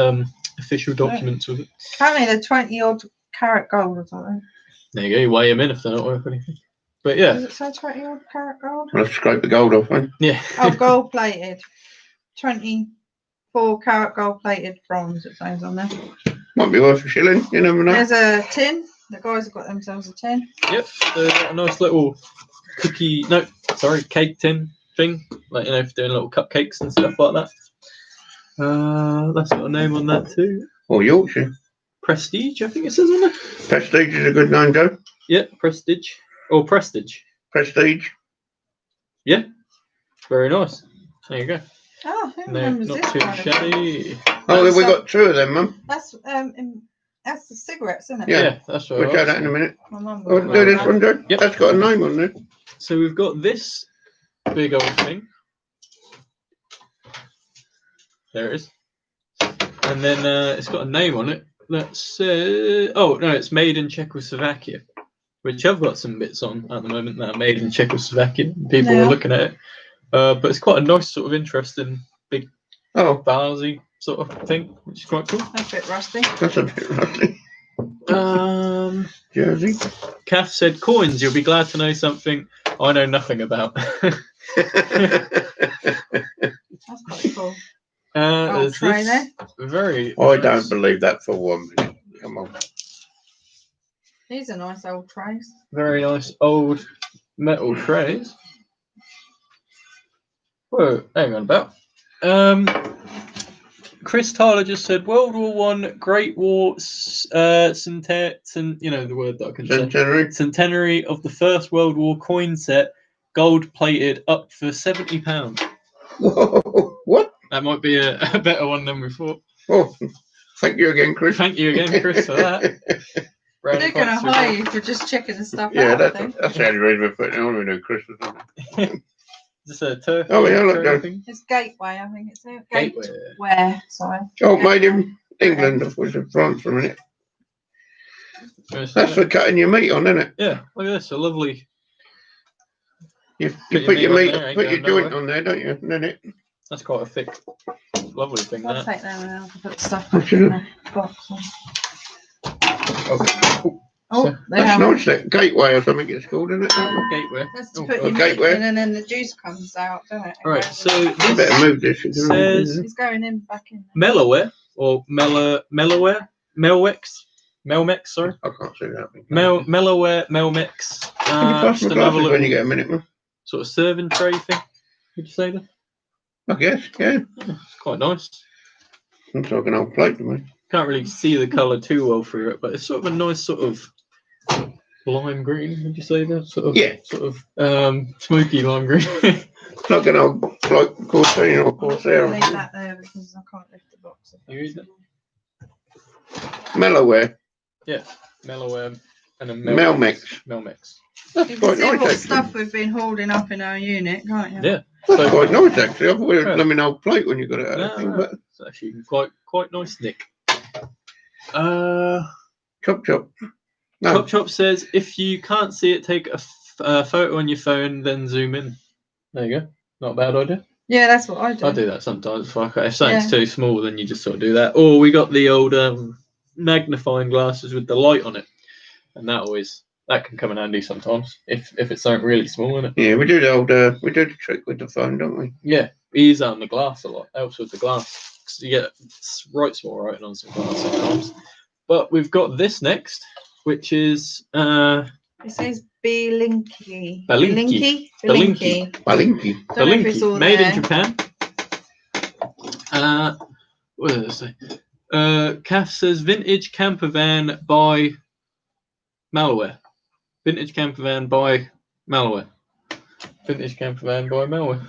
official documents with it. Apparently, they're 20 odd carat gold or something. There you go. You weigh them in if they're not worth anything. But yeah, Does it say 20 odd carat gold? I'll scrape the gold off, mate. yeah. Oh, gold plated. 24 carat gold plated bronze, it says on there. Might be worth a shilling. You never know. There's a tin. The guys have got themselves a tin. Yep. So they've got a nice little cake tin thing, like, you know, for doing little cupcakes and stuff like that. That's got a name on that too. Or Yorkshire. Prestige, I think it says on there. Prestige is a good name, Joe. Yeah, Prestige or Prestige. Prestige. Yeah, very nice. There you go. Oh, who No, remembers not this too kind of shabby. Oh, we got 2 of them, Mum. That's the cigarettes, isn't it? Yeah. That's what We'll I show was that in a minute. My mum Oh, got do this one. one, Joe. Yep. That's got a name on there. So we've got this big old thing. There it is. And then it's got a name on it that says, oh no, it's made in Czechoslovakia, which I've got some bits on at the moment that are made in Czechoslovakia. People Yeah. are looking at it. But it's quite a nice sort of interesting big Oh, varsy sort of thing, which is quite cool. That's a bit rusty. that's a bit lovely. Jersey. Kath said, coins, you'll be glad to know something I know nothing about. That's quite cool. There's tray this very. I nice- don't believe that for 1 minute. Come on. These are nice old trays. Very nice old metal trays. Whoa, hang on about. Chris Tyler just said World War One, Great War, you know the word that I can say. Centenary of the First World War coin set, gold plated, up for £70. Whoa, what? That might be a better one than we thought. Oh, thank you again, Chris. Thank you again, Chris, for that. They're going to hire you for just checking the stuff Yeah, out, I think. that's the only reason we're putting it on. We know Chris was on it. Is this a turkey? Oh, yeah, look tray there. thing? It's Gateway, I think it's a Gateway. Gateway, sorry. Oh, made in England. I was in France for a minute. That's for cutting your meat on, isn't it? Yeah, look at this. A lovely. You Put put your your meat meat, on there, ain't put your going joint on there, don't you? And then it. That's quite a thick, lovely thing. I'll That. take them and I'll put the stuff back in the box. Oh, So, they That's have. nice. That gateway or something it's called, isn't it? Gateway. That's to Oh, put God. your meat Gateway. in and then the juice comes out, doesn't it? All right, so You this better move this. says It's going in back in. Melloware or Melloware, Melmex, sorry. I can't see that. Melloware, Melmex. Can you pass Just my another glasses when you little get a minute, man? sort of serving tray thing. Would you say that? I guess, yeah. It's quite nice. Looks like an old plate to me. Can't really see the colour too well through it, but it's sort of a nice sort of lime green. Would you say that? Sort of, Yeah. Sort of smoky lime green. It's like an old like Corsair or Corsair. I'll leave that there because I can't lift the box. You use it? Melloware. Yeah, Melloware and a Melmex. Melmex. That's You can quite see nice, what actually. stuff we've been holding up in our unit, can't you? Yeah. That's quite nice, actually. I thought it was Yeah. a blooming old plate when you got it out No, of the thing, no. but It's actually quite nice, Nick. chop. No, Chop says if you can't see it, take a photo on your phone, then zoom in. There you go. Not a bad idea. Yeah, that's what I do. I do that sometimes. If something's too small, then you just sort of do that. Or we got the old magnifying glasses with the light on it, and that can come in handy sometimes if it's something really small, isn't it? yeah, we do the trick with the phone, don't we? Yeah, we use that on the glass a lot. Helps with the glass because you get right small writing on some glass sometimes. But we've got this next, which is It says Belinky. Belinky. Belinky. Balinky. Don't know if it's all Belinky, made there. in Japan. What does it say? Kath says vintage camper van by Malware. Vintage camper van by Malware. Vintage camper van by Malware.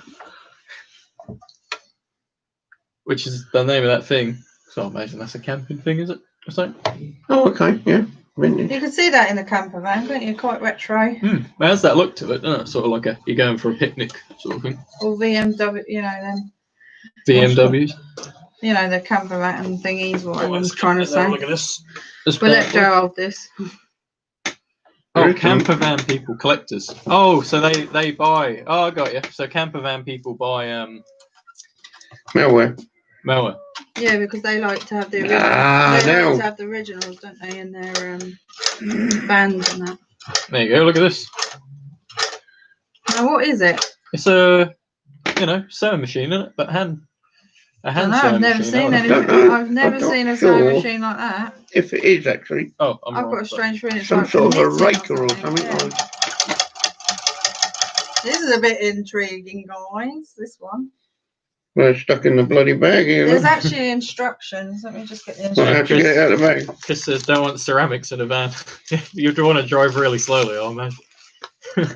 Which is the name of that thing. So I imagine that's a camping thing, is it? Or something? Oh, okay, yeah. Vintage. You can see that in the camper van, can't you? Quite retro. Well, how's that look to it? Doesn't it? Sort of like you're going for a picnic sort of thing. Or BMW, you know, them. BMWs. You know, the camper van thingies, what I was trying to Look say. at this. We'll let Joe hold this. Oh, camper van people, collectors. Oh, so they buy. Oh, I got you. So camper van people buy Malware. Malware. Yeah, because they like to have the original. Ah, they like now. to have the originals, don't they, in their vans and that. There you go. Look at this. Now, what is it? It's a sewing machine, isn't it? But a hand I don't know, sewing I've never machine. seen don't anything. know. I've never I'm not seen a sewing sure. machine like that. If it is actually Oh, I'm I've wrong, got a but- strange feeling. It's some like sort of a knitting raker or something. yeah. Like. This is a bit intriguing, guys. This one. We're stuck in the bloody bag here. There's look. actually instructions. Let me just get the Might instructions. have to get it out of the bag. Chris says don't want ceramics in a van. You'd want to drive really slowly, I imagine.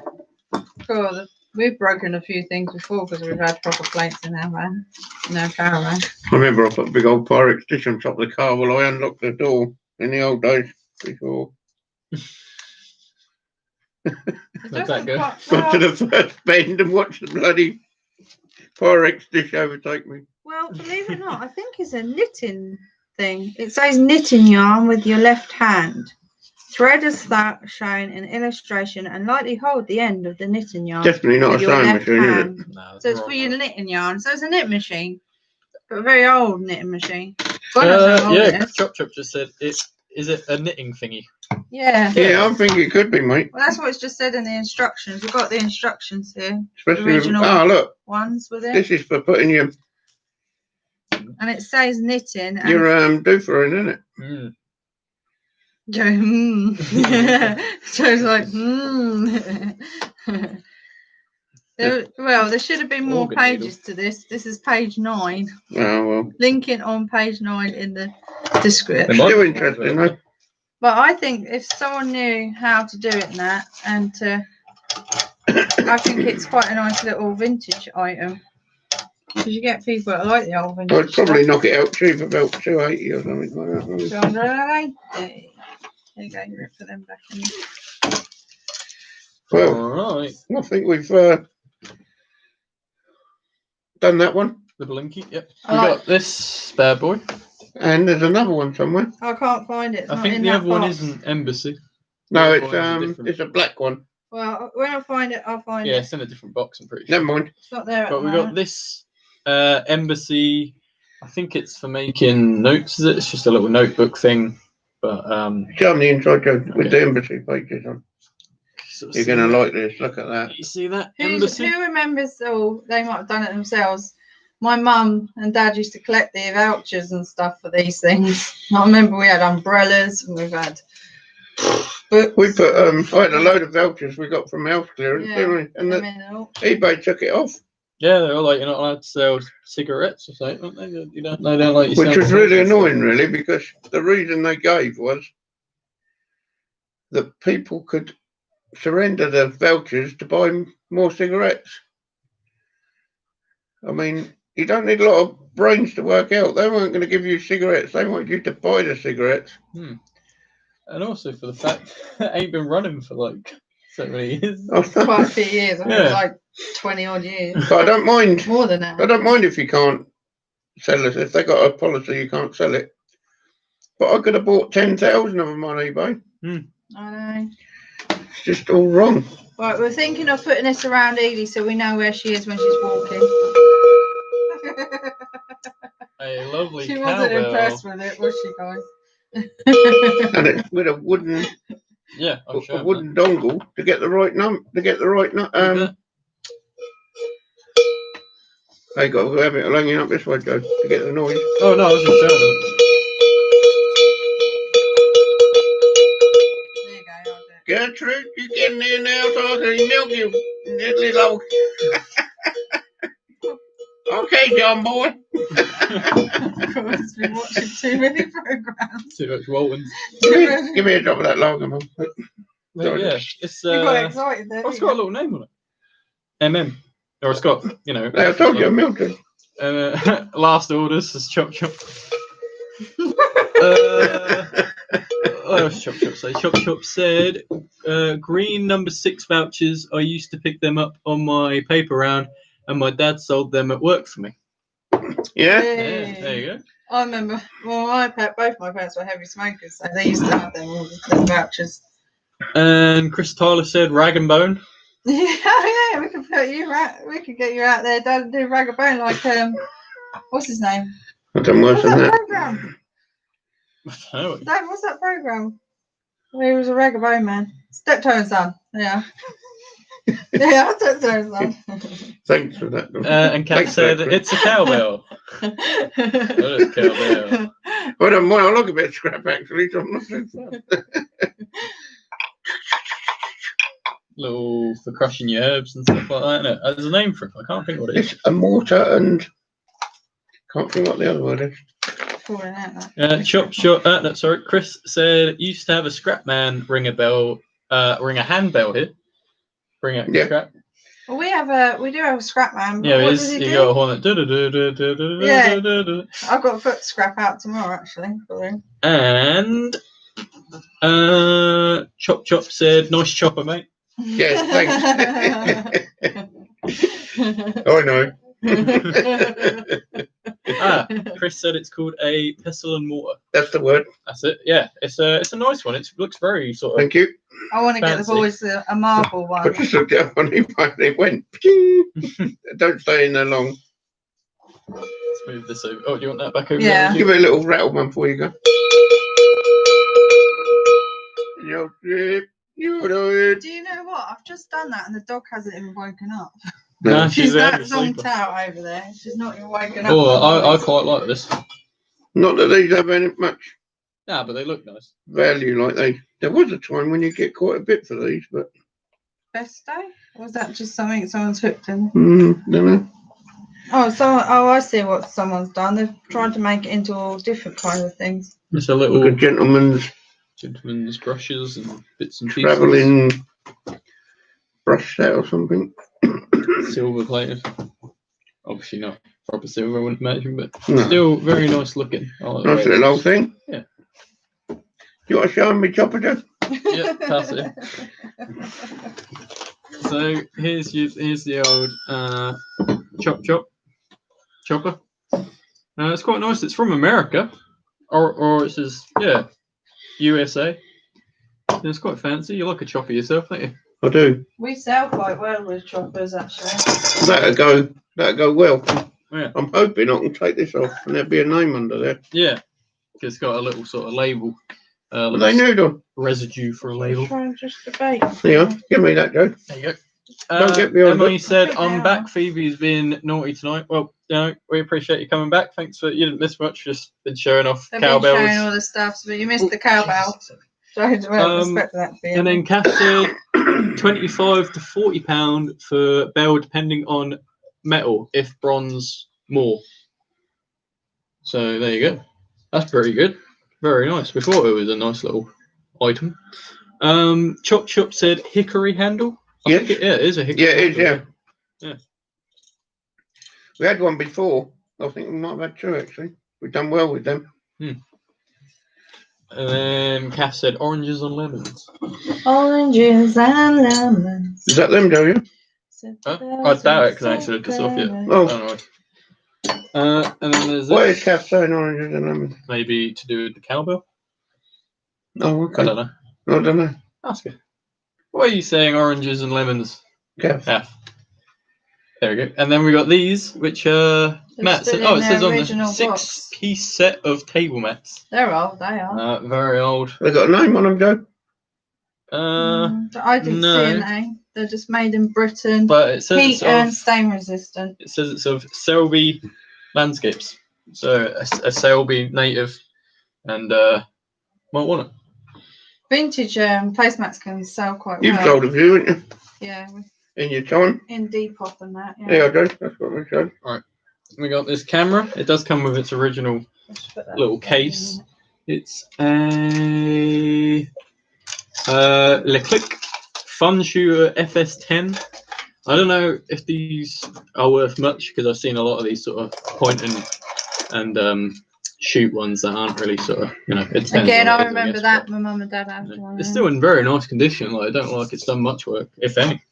God, we've broken a few things before because we've had proper plates in our van, in our caravan. I remember I put a big old Pyrex dish on top of the car while I unlocked the door in the old days before. It How'd that go? Got to the first bend and watched the bloody Pyrex dish overtake me. Well, believe it or not, I think it's a knitting thing. It says knitting yarn with your left hand. Thread a start showing an illustration and lightly hold the end of the knitting yarn. Definitely not a with your sewing left machine, is it? hand. No, So it's for your knitting yarn. So it's a knit machine, but a very old knitting machine. God knows how old it yeah, is. Chop just said is it a knitting thingy? Yeah. Yeah, I think it could be, mate. Well, that's what it's just said in the instructions. We've got the instructions here, Especially with, original look, ones with it, this is for putting your and it says knitting. And doofer in, isn't it? Mm. Joe's like, Well, there should have been more Organ pages to this. This is page 9. Oh well. Linking on page 9 in the description. Still interesting, though. But I think if someone knew how to do it in that, and I think it's quite a nice little vintage item. Because you get people that like the old vintage I'd probably stuff. knock it out cheap, about 280 or something like that. Really. 280. There you go, you put them back in. Well, All right. I think we've done that one. The blinky. Yep. I We like- got this bad boy. And there's another one somewhere. I can't find it. It's I not think in the that other one box. isn't Embassy. No, The other one's different. it's a black one. Well, when I find it, I'll find Yeah, it. it's in a different box, I'm pretty sure. Never mind. It's not there at But the we moment. got this Embassy. I think it's for making notes, is it? It's just a little notebook thing. But Show them the inside joke with Okay. the embassy pages on. sort of You're see going to that? like this. Look at that. You see that? Who Embassy? remembers? Oh, they might have done it themselves. My mum and dad used to collect the vouchers and stuff for these things. I remember we had umbrellas and we've had books. We put I had a load of vouchers we got from house clearance, Yeah, didn't we? And them the, in an auction. eBay took it off, Yeah, they were like, you're not allowed to sell cigarettes or something, aren't they? You don't, they don't like you which selling was really cigarettes. annoying, really, because the reason they gave was that people could surrender the vouchers to buy more cigarettes. I mean, you don't need a lot of brains to work out. They weren't going to give you cigarettes. They want you to buy the cigarettes. And also for the fact that it ain't been running for like so many years. Quite a few years. I think Yeah. like 20 odd years. But I don't mind. More than that. I don't mind if you can't sell it. If they got a policy, you can't sell it. But I could have bought 10,000 of them on eBay. I know. It's just all wrong. Right, we're thinking of putting this around Edie so we know where she is when she's walking. A lovely She wasn't cowbell. impressed with it, was she, guys? And it's with a wooden Yeah, I'm sure. a wooden dongle to get the right I got to have it hanging up this way, Joe, to get the noise. Oh no, I was just showing them. There you go, I'll do it. Gertrude, you get in there now so I can milk you, little old. Okay, John boy. He's been watching too many programs. Too much Waltons. Give me a drop of that lager, Mum. But Sorry. yeah, it's You got excited there. oh, it's got a little name on it. MM. Or it's got, you know. I told you, I milked it. Last orders is Chop Chop. Oh, Chop Chop say. Chop Chop said, green number 6 vouchers. I used to pick them up on my paper round, and my dad sold them at work for me. Yeah? Yeah, there you go. I remember, well, both my parents were heavy smokers, so they used to have them all the vouchers. And Chris Tyler said rag and bone. Yeah, we could put you out. We could get you out there, Dad, and do rag and bone like what's his name? I've done worse What's than that that. program? I don't know. Dad, what's that program? Where he was a rag and bone man. Steptoe and Son. Yeah. Yeah, Steptoe and Son. Thanks for that. And Kat Thanks, said Chris. it's a cowbell. Oh, it's a cowbell. I don't mind. I like a bit of scrap, actually, so I'm not too far. Little for crushing your herbs and stuff like that. Isn't it? There's a name for it. I can't think what it is. It's a mortar and... Can't think what the other word is. Falling out now. No, sorry. Chris said used to have a scrap man ring a bell, ring a handbell here. Bring out Yeah. scrap. Well, we do have a scrap man. But Yeah, what it does is. he You do? got a horn that. Yeah. I've got a foot scrap out tomorrow, actually. For him. And Chop Chop said nice chopper, mate. Yes, thanks. I know. Chris said it's called a pestle and mortar. That's the word. That's it. Yeah, it's a nice one. It looks very sort of. Thank you. I want to get the Fancy. boys a marble I one. just looked up on eBay. It went. Ping. Don't stay in there long. Let's move this over. Oh, do you want that back over? Yeah. there, Give it a little rattle, man, before you go. You're good. You're good. Do you know what? I've just done that and the dog hasn't even woken up. No, She's a heavy that zonked sleeper. out over there. She's not even woken up. Oh, I quite like this. Not that these have any much Yeah, but they look nice. value like they. There was a time when you get quite a bit for these, but Best day? Or was that just something someone's hooked in? don't know. Oh, I see what someone's done. They've tried to make it into all different kinds of things. It's a Like little a gentleman's brushes and bits and pieces. travelling brush set or something. Silver plated. Obviously not proper silver, I wouldn't imagine, but No. still very nice looking. I like the Nice way it little old looks. thing. Yeah. You want to show me chopper, Joe? Yeah, pass it. So here's the old chopper. It's quite nice. It's from America, or it says USA. And it's quite fancy. You like a chopper yourself, don't you? I do. We sell quite well with choppers, actually. That'll go well. Yeah. I'm hoping I can take this off and there'll be a name under there. Yeah. It's got a little sort of label. Are they nude on? Residue for a label. Try and just debate. Yeah, give me that, Joe. There you go. Don't get me on Emily it. said, Think "I'm they back. are. Phoebe's been naughty tonight." Well, we appreciate you coming back. Thanks for you didn't miss much. Just been showing off They've been showing cowbells. all the stuff, but you missed the cowbell. So I well, respect that for you. And then Kath said, £25 to £40 for bell, depending on metal. If bronze, more. So there you go. That's very good. Very nice. We thought it was a nice little item. Chop Chop said hickory handle. I think it is a hickory Yeah, it is, handle. yeah. We had one before. I think we might have had two, actually. We've done well with them. And then Kath said oranges and lemons. Oranges and lemons. Is that them, Joe? Huh? I doubt it because I ain't said this off yet. Oh. And then there's Why this. is Kath saying oranges and lemons? Maybe to do with the cowbell. Oh, okay. I don't know. I don't know. Ask her. Why are you saying oranges and lemons? Kath. Kath. There we go. And then we got these, which Matt said. Oh, it says on the 6-piece set of table mats. They're old, they are. Very old. They got a name on them, Joe? I didn't no. see a name. They're just made in Britain. But it says Heat it's and of, stain resistant. it says it's of Selby landscapes. So a Selby native, and might want it. Vintage placemats can sell quite well. You've sold a few, haven't you? Yeah, In your time? in Depop and that. Yeah, I do. That's what we said. We got this camera. It does come with its original little case. It's a Leclerc Fun Shooter FS10. I don't know if these are worth much because I've seen a lot of these sort of point and shoot ones that aren't really sort of, it depends. Again, on what I it is, remember guess, that but my mum and dad had one. it's still in very nice condition. Like I don't like it's done much work, if any.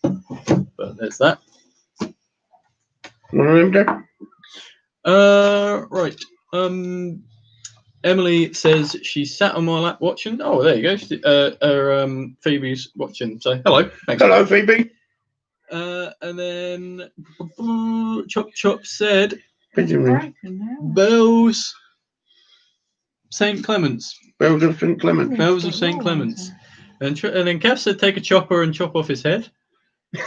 But there's that. One of them, Joe? Right. Emily says she sat on my lap watching. Oh, there you go. Phoebe's watching. So hello. Thanks. Hello, Phoebe. And then Chop said bells St. Clements. Bells of St. Clement. Bells of St. Clements. And then Kath said take a chopper and chop off his head.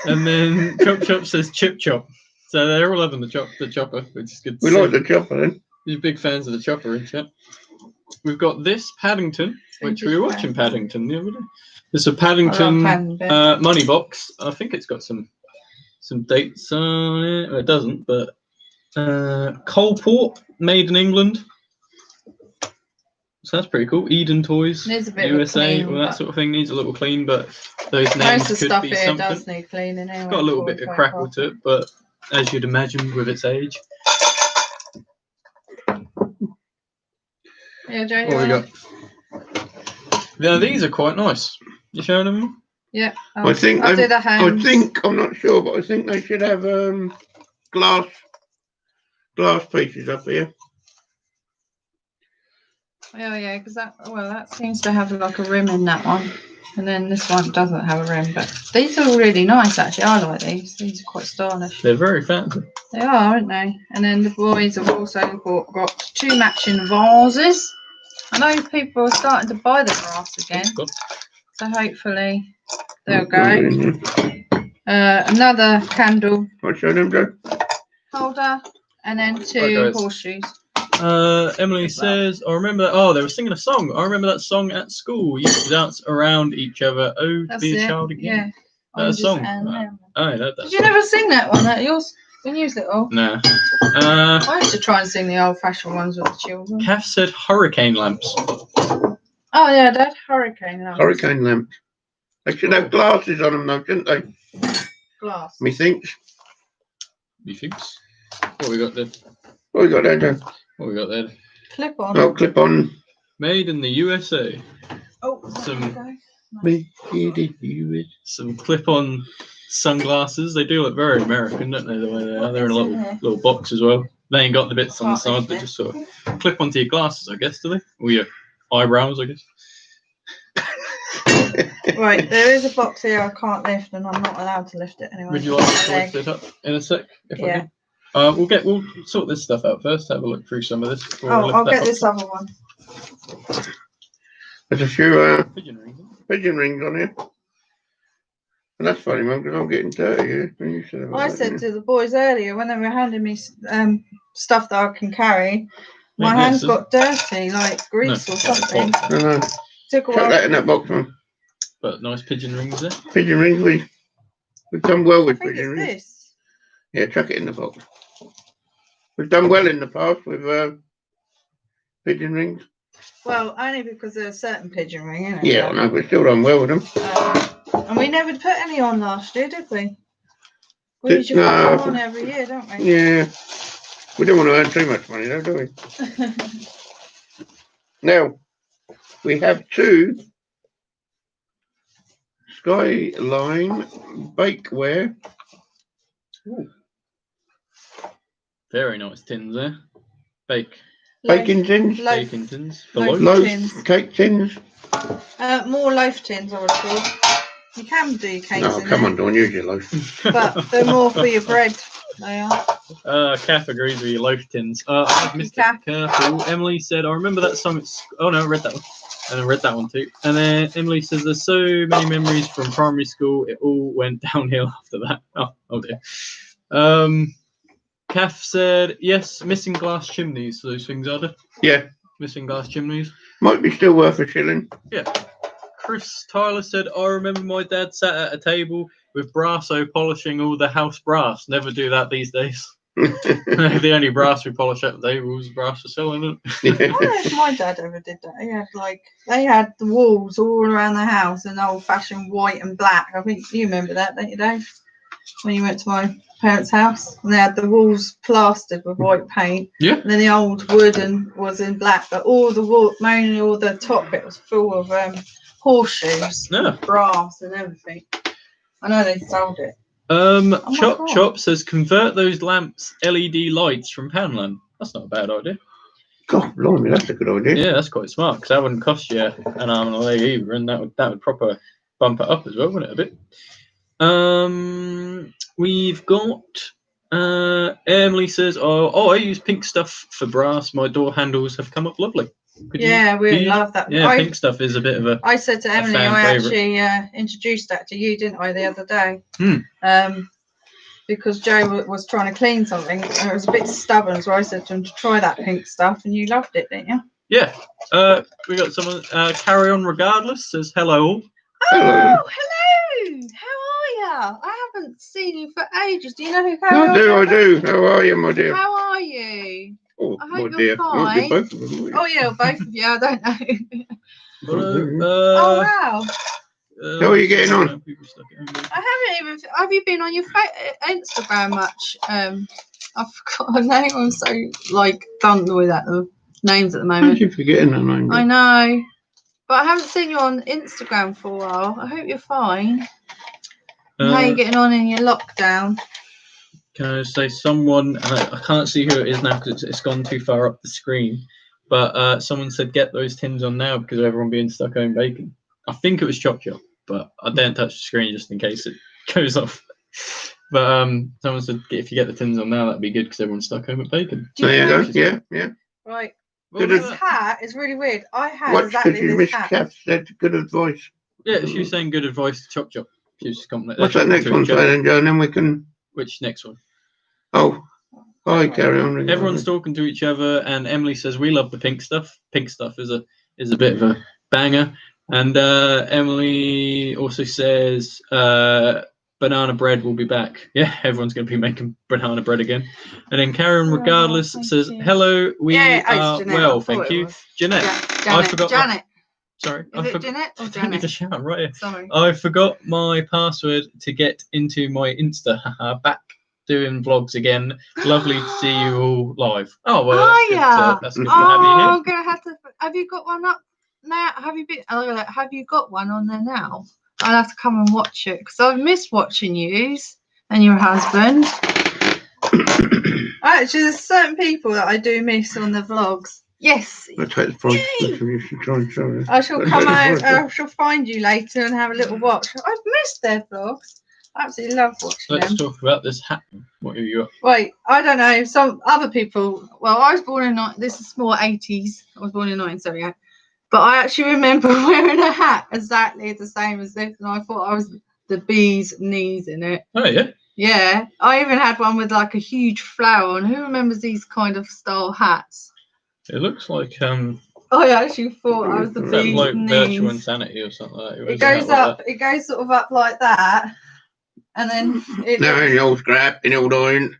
And then Chop says chip chop. So they're all loving the chopper, which is good to We see. like the chopper then. You're big fans of the chopper, in chat. We've got this Paddington, which we were watching Paddington the other day. It's a Paddington money box. I think it's got some dates on it. Well, it doesn't, but Coalport, made in England. So that's pretty cool. Eden Toys, Needs a bit USA, of a clean, that sort of thing needs a little clean, but those names most of the could stuff be here something. does need cleaning anyway. It's got a little bit of crackle to it, but as you'd imagine with its age. Yeah, Joe, What we got? Now these are quite nice. You showing them? Yeah, I think I'll do the hands. I'm not sure, but I think they should have glass pieces up here. Oh yeah, because that seems to have like a rim in that one, and then this one doesn't have a rim. But these are really nice, actually. I like these. These are quite stylish. They're very fancy. They are, aren't they? And then the boys have also got two matching vases. I know people are starting to buy the grass again. So hopefully they'll go. Another candle I'll show them, Joe. holder, and then two Right, guys. horseshoes. Emily says, I remember, oh, they were singing a song. I remember that song at school. We used to dance around each other. Oh, to That's be a it. child again. Yeah. That song. And lemon. I heard that Did you song. never sing that one at yours when you was little? Nah. I used to try and sing the old-fashioned ones with the children. Kath said hurricane lamps. Oh yeah, that hurricane lamps. Hurricane lamp. They should have glasses on them, though, shouldn't they? Glass. Methinks. Methinks. What we got there? What we got there, Joe? What we got there? Clip on. Oh, clip on. Made in the USA. Oh, Some clip-on sunglasses. They do look very American, don't they? The way they are. They're in a little box as well. They ain't got the bits on the side. They just sort of clip onto your glasses, I guess, do they? Or your eyebrows, I guess. Right, there is a box here I can't lift, and I'm not allowed to lift it anyway. Would you like to lift it up in a sec? If I can? We'll sort this stuff out first. Have a look through some of this. Before I lift I'll that get up. this other one. There's a few Pigeon rings. on here. And that's funny, Mum, because I'm getting dirty here. I said to the boys earlier when they were handing me stuff that I can carry, my hands got dirty, like grease or something. No. Took a Chuck while. that in that box, Mum. But nice pigeon rings there. Pigeon rings, we've done well with I think pigeon it's rings. this. Yeah, chuck it in the box. We've done well in the past with pigeon rings. Well, only because there's a certain pigeon ring, isn't it? Yeah, I know, we've still done well with them. And we never put any on last year, did we? We usually put them on every year, don't we? Yeah. We don't want to earn too much money, though, do we? Now, we have two Skyline bakeware. Ooh. Very nice tins there. Baking tins. Baking tins. For Loaf loaf. tins. Cake tins. More loaf tins, I would have thought. You can do cakes No, in come there, on, Dawn, use your loaf. but they're more for your bread. They are. Kath agrees with your loaf tins. I've missed it. Careful. Emily said, I remember that song. Oh no, I read that one. And I read that one too. And then Emily says, there's so many memories from primary school. It all went downhill after that. Oh dear. Kath said, yes, missing glass chimneys. Those things are there. Yeah. Missing glass chimneys. Might be still worth a shilling. Yeah. Chris Tyler said, I remember my dad sat at a table with brasso polishing all the house brass. Never do that these days. The only brass we polish at the table was brass for selling it. I don't know if my dad ever did that. They had the walls all around the house in old-fashioned white and black. I think you remember that, don't you, Dave? When you went to my parents' house, and they had the walls plastered with white paint. Yeah. And then the old wooden was in black, but all the wall, mainly all the top bit was full of horseshoes, brass, and everything. I know they sold it. Chop says convert those lamps LED lights from Poundland. That's not a bad idea. God, blimey, that's a good idea. Yeah, that's quite smart because that wouldn't cost you an arm and a leg either, and that would proper bump it up as well, wouldn't it, a bit? We've got Emily says, oh, I use pink stuff for brass. My door handles have come up lovely. We love that. Yeah, pink stuff is a bit of a. I said to Emily, I actually introduced that to you, didn't I, the other day? Because Joe was trying to clean something and it was a bit stubborn, so I said to him to try that pink stuff, and you loved it, didn't you? Yeah. We got someone. Carry on regardless says hello all. Oh, hello. How are you? I haven't seen you for ages. Do you know who Carry On? I do. How are you, my dear? How are you? Oh, I hope my you're dear. fine. Both of them, Oh yeah, both of you. I don't know. Oh wow. How are you getting on? I haven't even. Have you been on your Instagram much? I forgot her name. I'm so done with that the names at the moment. I keep forgetting that name. I know, but I haven't seen you on Instagram for a while. I hope you're fine. How are you getting on in your lockdown? Can I say someone? I can't see who it is now because it's gone too far up the screen. But someone said get those tins on now because of everyone being stuck home baking. I think it was Chop, but I didn't touch the screen just in case it goes off. But someone said if you get the tins on now, that'd be good because everyone's stuck home at bacon. There you go. Yeah. Right. Well, this hat is really weird. I had Watch exactly because you this missed hat. Kath said good advice. Yeah, she was saying good advice to Chop Chop. She was just What's that next one saying, Joe? And then we can. Which next one? Oh, I carry on. Everyone's talking to each other, and Emily says we love the pink stuff. Pink stuff is a bit of a banger. And Emily also says banana bread will be back. Yeah, everyone's going to be making banana bread again. And then Karen, regardless, says hello. We are well, thank you. Jeanette, yeah, I forgot. Janet. Sorry, Is it Jeanette or I need to Janet? shout right here. Sorry. I forgot my password to get into my Insta. Haha, back doing vlogs again. Lovely to see you all live. Oh well, that's good to have you here. I'm gonna have to. Have you got one up now? Have you been? Have you got one on there now? I'll have to come and watch it because I've missed watching yous and your husband. Actually, there's certain people that I do miss on the vlogs. Yes. I take the price. You should try and show it. I shall come out. I shall find you later and have a little watch. I've missed their vlogs. I absolutely love watching Let's them. talk about this hat. What are you got? Wait, I don't know. Some other people. Well, I was born in this is more 80s. I was born in 1978, but I actually remember wearing a hat exactly the same as this, and I thought I was the bee's knees in it. Oh yeah. Yeah, I even had one with like a huge flower on. Who remembers these kind of style hats? It looks like I actually thought I was the bee's like virtual knees. insanity or something like that. It goes up. It goes sort of up like that, and then it. No, any old scrap, any old iron.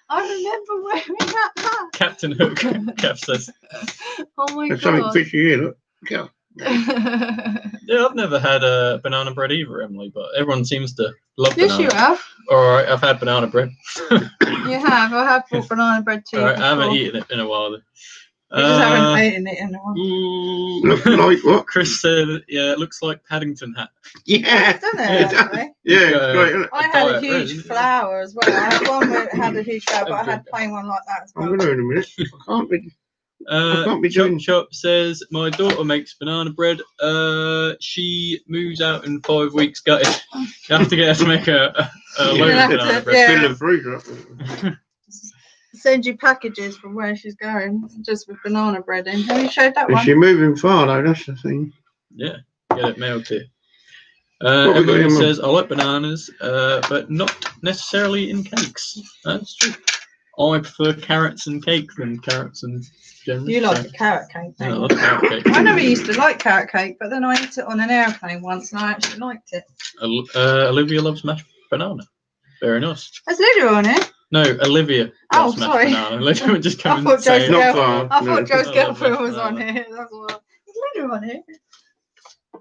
I remember wearing that hat. Captain Hook, Cap says. Oh my There's god. something fishy here, look. Yeah. Yeah, I've never had a banana bread either, Emily, but everyone seems to love Yes, banana. you have. Alright, I've had banana bread. You have. I have bought banana bread too. Alright, I haven't eaten it in a while. You just haven't eaten it in a while. Look like what? Chris said, yeah, it looks like Paddington hat. Yeah. Doesn't it, actually? Yeah, it's great, isn't it? I had a huge flower as well. I had one where it had a huge flower, but I had plain one like that as well. I'm going to in a minute. I can't be doing. Chop says, my daughter makes banana bread. She moves out in 5 weeks, gutted. You have to get her to make a load of banana bread. Yeah. Fill the freezer up. Send you packages from where she's going, just with banana bread in. Have you showed that Is one? she moving far though? That's the thing. Yeah, get it mailed to you. What we got Emily here, Mum? says, I like bananas, but not necessarily in cakes. That's true. I prefer carrots and cake than carrots and generally. You like a carrot cake, Yeah, I don't love you? carrot cake. I never used to like carrot cake, but then I ate it on an airplane once and I actually liked it. Olivia loves mashed banana. Very nice. There's Lydia on it. No, Olivia Oh, loves mashed sorry. banana. Olivia would just come I and thought say Joe's it. Not girlfriend. far. I thought Joe's I love girlfriend mashed was on banana. here. That's why. There's Lydia on it.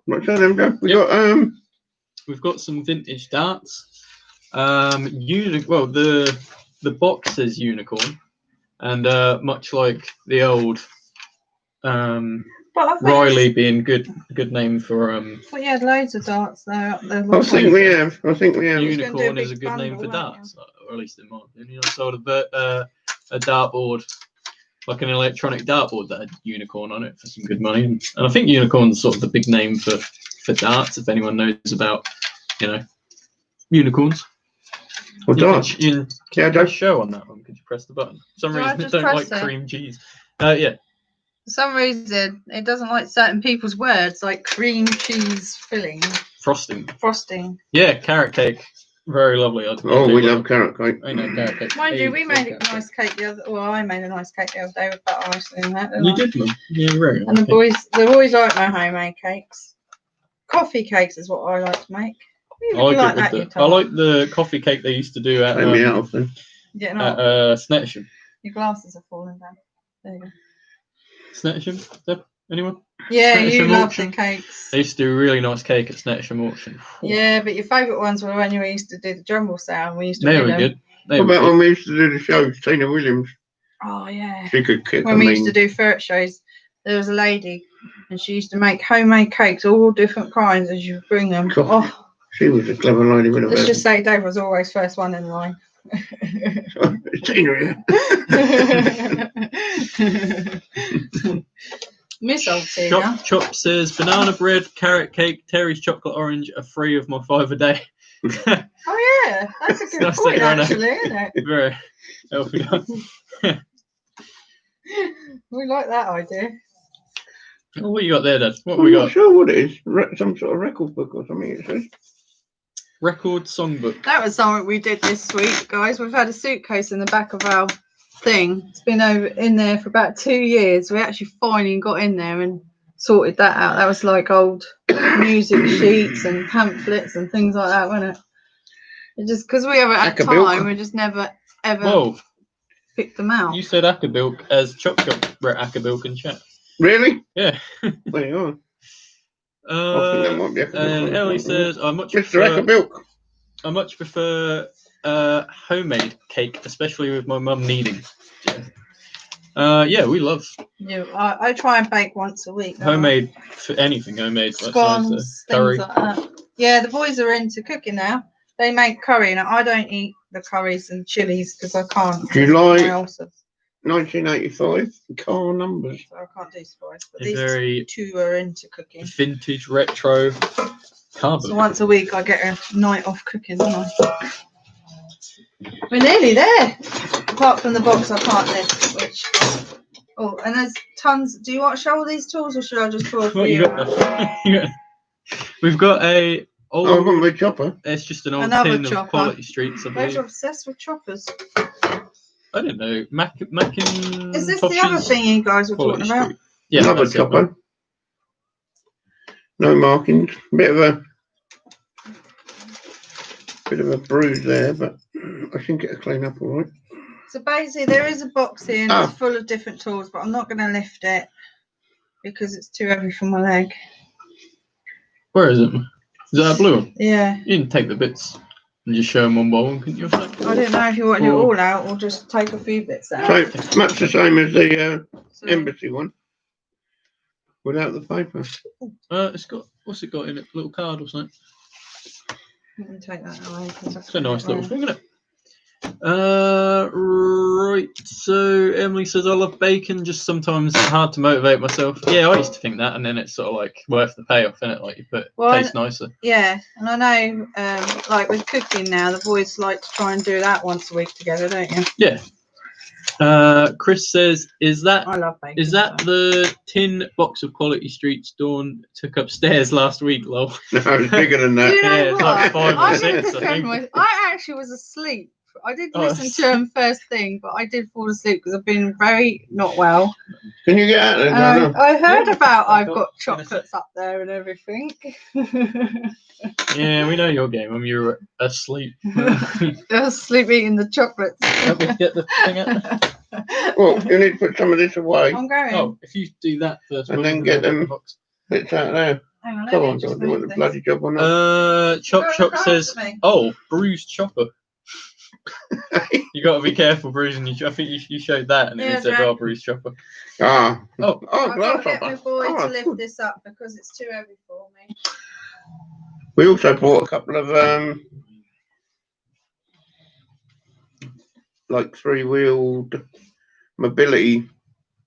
What's that, them, Joe? We Yep. got We've got some vintage darts. Well, the box says unicorn, and much like the old But I Riley being good name for thought you had loads of darts there up there. I think we have. unicorn is a big good name bundle, for weren't darts, or at least in my opinion. I sold a dartboard, like an electronic dartboard that had unicorn on it for some good money, and I think unicorn's sort of the big name for darts. If anyone knows about, unicorns. Well, darts. You Yeah, press Joe. show on that one. Could you press the button? For some Do I reason, it just don't press like it? cream cheese. Yeah. For some reason, it doesn't like certain people's words, like cream cheese filling, frosting. Yeah, carrot cake. Very lovely. Oh, we love carrot cake. I know carrot cake. Mind you, we Love made a carrot cake. nice cake the other. Well, I made a nice cake the other day with butter icing in that. You did, Mum. Yeah, very And the nice. boys like my homemade cakes. Coffee cakes is what I like to make. I like the coffee cake they used to do at Take me out of them. Snetsham. Your glasses are falling down. There you go. Snetsham? Deb? Anyone? Yeah, Snetsham you love auction? the cakes. They used to do a really nice cake at Snetsham auction. Yeah, but your favourite ones were when you used to do the jumble sale. We used to They win were them. good. What about when we used to do the shows? Tina Williams. Oh yeah. She could kick. When we used to do ferret shows, there was a lady, and she used to make homemade cakes, all different kinds, and she would bring them. God. Oh, She was a clever lady with a let's bed. just say Dave was always first one in line. Tina, yeah. Miss old Tina. Chop says banana bread, carrot cake, Terry's chocolate orange are free of my $5 a day. Oh yeah, that's a good Nice point that you're on actually, isn't it? Very healthy. We like that idea. Oh, what you got there, Dad? What have I'm we not got? sure what it is. Some sort of record book or something, it says. Record songbook. That was something we did this week, guys. We've had a suitcase in the back of our thing. It's been over in there for about 2 years. We actually finally got in there and sorted that out. That was like old music sheets and pamphlets and things like that, wasn't it? It just because we haven't had Accabilk. time, we just never ever Whoa, picked them out. you said Accabilk as Chop Chop wrote Accabilk in chat. Really? Yeah. There you are. I think that might be Accabilk. And Ellie says, I much Mr. prefer, Accabilk. I much prefer homemade cake, especially with my mum kneading. Yeah, we love Yeah, I try and bake once a week. don't I? homemade for anything homemade. Scones, curry. things like that. Yeah, the boys are into cooking now. They make curry, and I don't eat the curries and chilies because I can't. Do you like my ulcers, 1985 car numbers? so I can't do spice. But A these very two are into cooking. vintage retro car So book. once a week I get a night off cooking, don't I? We're nearly there. Apart from the box I can't lift, which. Oh, and there's tons. Do you want to show all these tools, or should I just pull a What few you got out? there? Yeah. We've got a old. Oh, I've got my chopper. It's just an old Another tin chopper. of Quality Streets, I Those believe. are obsessed with choppers. I don't know. Mackin. Is this the other thing you guys were talking about? Yeah, Another that's the other one. chopper. No markings. Bit of a bruise there, but I think it'll clean up all right. So basically, there is a box here and it's full of different tools, but I'm not going to lift it because it's too heavy for my leg. Where is it? Is that a blue one? Yeah. You can take the bits and just show them one by one, couldn't you? I didn't know if you wanted it all out or just take a few bits out. So much the same as the So- embassy one, without the paper. It's got, what's it got in it? A little card or something? Let me take that away. It's a nice little thing, isn't it? Right. So Emily says, I love bacon, just sometimes it's hard to motivate myself. Yeah, I used to think that, and then it's sort of like worth the payoff, isn't it? Like you put, tastes nicer. Yeah, and I know, like with cooking now, the boys like to try and do that once a week together, don't you? Yeah. Chris says, I love bacon. is that the tin box of Quality Streets Dawn took upstairs last week, lol? No, it's bigger than that. Do you know Yeah, it's what? like 5 or I 6, didn't I think. remember- I actually was asleep. I did Oh, listen to him first thing, but I did fall asleep because I've been very not well. Can you get out there? And Donna? I heard Yeah, about I've I've got- got chocolates up there and everything. Yeah, we know your game. You were asleep. I was asleep eating the chocolates. Let me get the thing out. Well, you need to put some of this away. I'm going. Oh, if you do that first, And we'll then go get the them. box. Bits out there. Hang on, Come let me on, just Donna. Do you want move the this. bloody job or not? Chop Go Chop across says, to me. "Oh, bruised chopper." You got to be careful bruising. I think you showed that, and then Yeah, it said, Jack. "Oh, bruised chopper." Ah. Oh, Oh, I've got glass to get my hopper. boy Oh, to lift good. this up because it's too heavy for me. We also bought a couple of like 3-wheeled mobility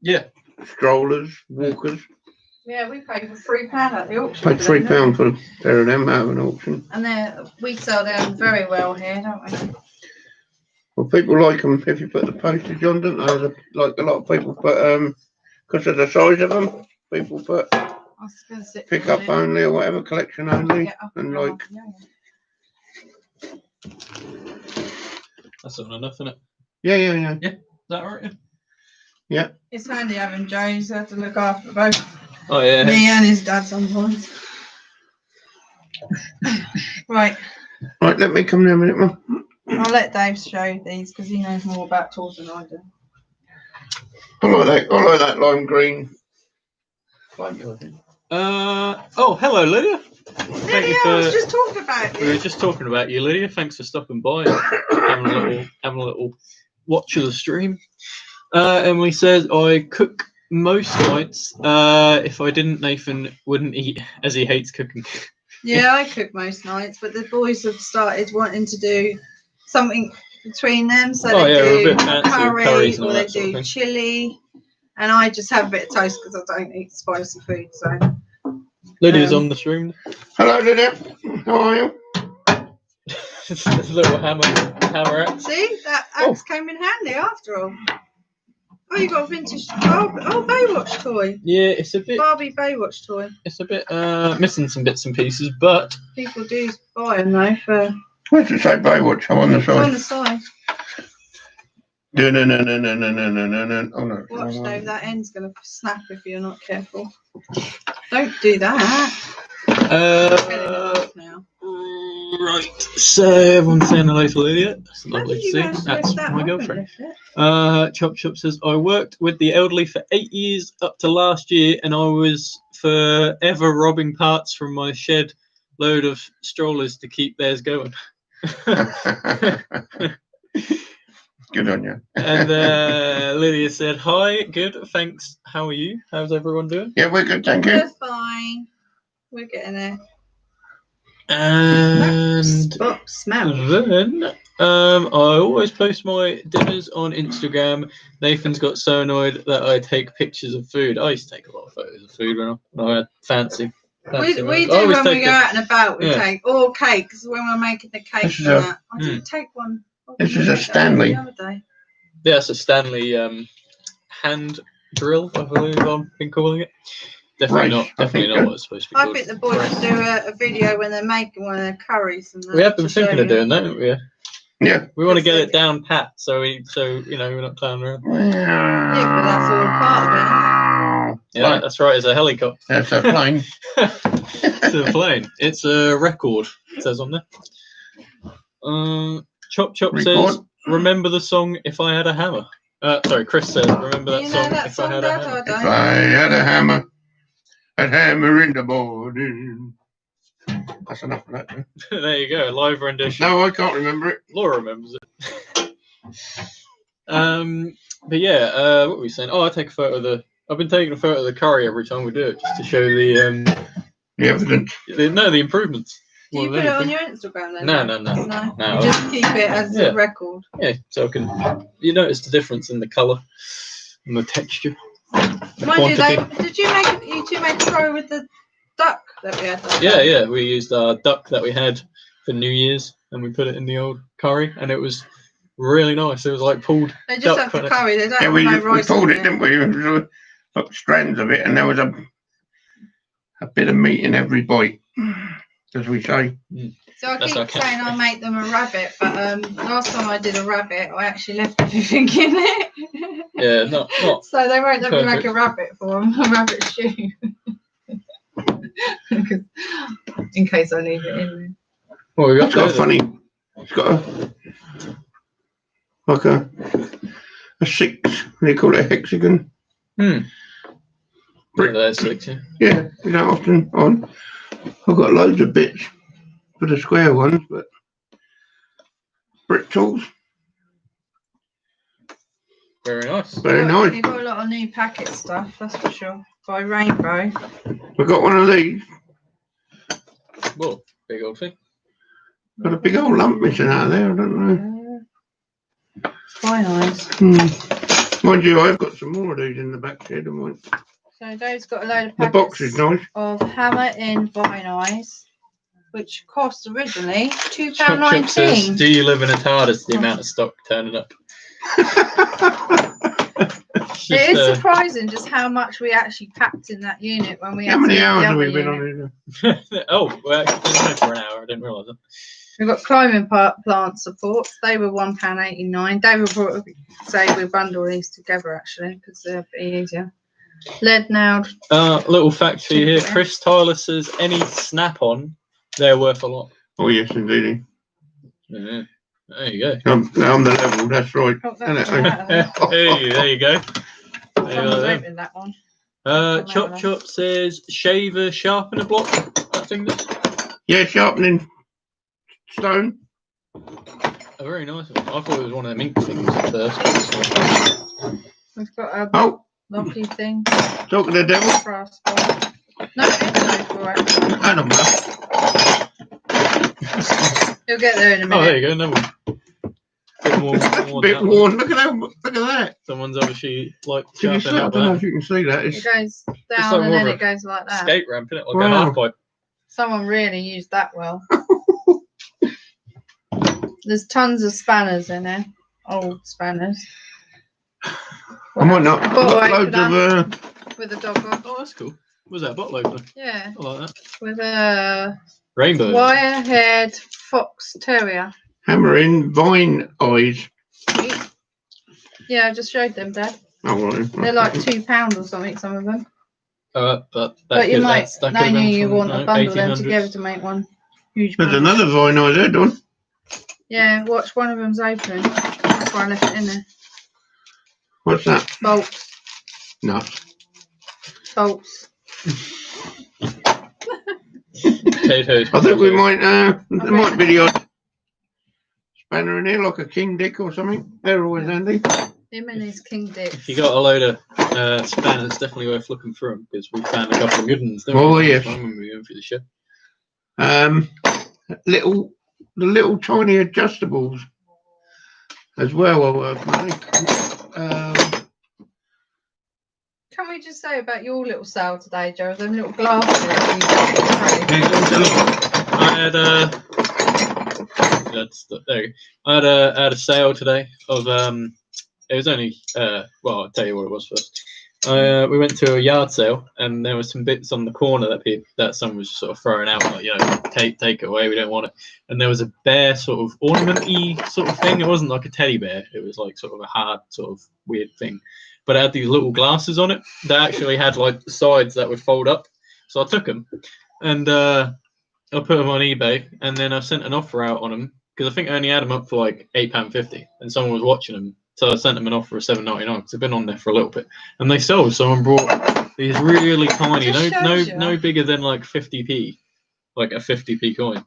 yeah. strollers, walkers. Yeah, we paid for £3 at the auction. Paid today, didn't £3 for a pair of them out of an auction. we? And we sell them very well here, don't we? Well, people like them if you put the postage on, don't they? Like a lot of people put because of the size of them. People put I was going to sit pick for a up minute. only or whatever, collection only, Get up and go like on. That's not enough, isn't it? yeah. Is that all right? Yeah. It's handy having Joe. He's had to look after both Oh yeah. me and his dad sometimes. Right, Right, let me come there a minute, Mum. I'll let Dave show you these because he knows more about tools than I do. I like that lime green. Oh, hello, Lydia. Lydia, I was just talking about We were you. just talking about you, Lydia. Thanks for stopping by and having a little watch of the stream. Emily says, I cook most nights. If I didn't, Nathan wouldn't eat as he hates cooking. Yeah, I cook most nights, but the boys have started wanting to do something between them. So Oh, they yeah, we're a do bit fancy with curry curries and or all they that sort of do thing. chili. And I just have a bit of toast because I don't eat spicy food. So Lydia's on the stream. Hello, Lydia. How are you? There's a little hammer axe. see, that axe came in handy after all. Oh, you got a vintage Baywatch toy. Yeah, it's a bit. Barbie Baywatch toy. It's a bit missing some bits and pieces, but People do buy them though for. Where's it say Baywatch? I'm on the It's on side. the side. No. Oh no. Watch, Dave. That end's gonna snap if you're not careful. Don't do that. Getting it off now. right. So everyone's saying hello to Lydia. That's How lovely did to you see. manage to That's lift that? my I couldn't girlfriend. lift it. Chop Chop says, I worked with the elderly for 8 years up to last year, and I was forever robbing parts from my shed load of strollers to keep theirs going. Good on you. And Lydia said, hi, good, thanks. How are you? How's everyone doing? Yeah, we're good, thank you. We're fine. We're getting there. And Smell. then I always post my dinners on Instagram. Nathan's got so annoyed that I take pictures of food. I used to take a lot of photos of food when I had fancy We do meals. when we go out and about. We Yeah. take all cakes when we're making the cake This is and a- that. I did take one. This is a Stanley. The other day. Yeah, it's a Stanley hand drill, I believe I've been calling it. Definitely Right, not what it's supposed to be I called. think the boys should do a video when they're making one of their curries and that. We have been to show thinking of you. doing that, haven't we? Yeah. We want to get it down pat, so you know we're not clowning around. Yeah, but that's all part of Yeah, Right. that's right. It's a helicopter. That's a plane. It's a plane. It's a record. It says on there. Chop Chop Record. says, "Remember the song If I Had a Hammer." Sorry, Chris says, "Remember that You know song that If song, I Had Dad, a or Hammer." If don't? I had a hammer, I'd hammer in the morning. That's enough of that. Then. There you go, live rendition. No, I can't remember it. Laura remembers it. But yeah, what were we saying? Oh, I take a photo of the. I've been taking a photo of the curry every time we do it, just to show the The evidence. the improvements. Do you More put than it on anything. your Instagram then? No. No. You just keep it as Yeah. a record. Yeah, so I can. You notice the difference in the colour and the texture. The Mind you, quantity. did you two make a throw with the duck that we had? Yeah. We used our duck that we had for New Year's, and we put it in the old curry, and it was really nice. It was like pulled. They just duck have to curry. They don't Yeah, have we no rice pulled in it, didn't we? We put strands of it, and there was a bit of meat in every bite, as we say. So I That's keep okay. saying I'll make them a rabbit, but last time I did a rabbit, I actually left everything in it. Yeah, not. So they won't let me make Perfect. a rabbit for them, a rabbit stew. In case I leave it in Well, we got It's got a those. funny. It's got a 6. What do you call it? A hexagon. Yeah, Brick. there's 6. Yeah. Yeah, you don't often on. I've got loads of bits for the square ones, but brick tools, Very nice. very there. nice. You've got a lot of new packet stuff, that's for sure. By Rainbow. I've got one of these. Whoa, big old thing. Got a big old lump missing out of there. I don't know. It's quite nice. Mind you, I've got some more of these in the back shed. So Dave's got a load of The packets box is nice. of hammer in vinyls, which cost originally Chop Chop says, £2.19. "Do you live in a TARDIS? The amount of stock turning up." It is surprising just how much we actually packed in that unit when we How had many to leave hours the have other we been unit. on here? Oh, we're actually been there for an hour. I didn't realise that. We've got climbing plant supports. They were £1.89. David brought say we bundle these together actually because they're a bit easier. Lead nailed. Little fact for you here. Chris Tyler says, "Any snap-on, they're worth a lot." Oh, yes, indeed. Yeah. There you go. I'm the level, that's right. Oh, that's all right, Hey, there you go. Someone's opened that one. Chop Chop says, "Shaver sharpener block." That thing does. Yeah, sharpening stone. A very nice one. I thought it was one of them ink things at first. We've got a Oh, locky thing. talk to the devil. Brass bar. No, it's for it. I don't know. You'll get there in a Oh, there minute. you go. Another one. Bit more, That's a more bit than that one. worn. Look at that. Someone's obviously like Can you see? sharpening I up don't know with if you can see that. It It's goes like down and more then of it goes like that. that. Skate ramp, innit? Like Wow. a half pipe. Someone really used that well. There's tons of spanners in there. Old spanners. I might not. Bottle Loads opener. of With a dog on. Oh, that's cool. What was that, a bottle opener? Yeah. I like that. With a Rainbow. wire-haired fox terrier. hammering vine eyes. Yeah, I just showed them, Dad. Oh, right. They're like £2 or something, some of them. But You might, that could have knowing been you from, want a bundle of them 1800s. together to make one huge There's bundle. another vine eye there, Don. Yeah, watch, one of them's open. That's why I left it in there. What's that? Bolts. No. Bolts. Potatoes. I think we might, there might be the odd spanner in here, like a King Dick or something. They're always handy. Him and his King Dick. If you got a load of spanners, definitely worth looking through them because we found a couple of good ones. Oh, yes. When we were going through the show. The little tiny adjustables as well are worth money. Can we just say about your little sale today, Joe? Them little glasses. I had a sale today of it was only well, I'll tell you what it was first. We went to a yard sale and there were some bits on the corner that someone was sort of throwing out, like, take it away, we don't want it. And there was a bear sort of ornament-y sort of thing. It wasn't like a teddy bear, it was like sort of a hard sort of weird thing. But it had these little glasses on it that actually had like the sides that would fold up. So I took them and I put them on eBay, and then I sent an offer out on them because I think I only had them up for like £8.50, and someone was watching them. So I sent them an offer of $7.99 because they've been on there for a little bit, and they sold. Someone brought these really tiny, no bigger than like 50p, like a 50p coin,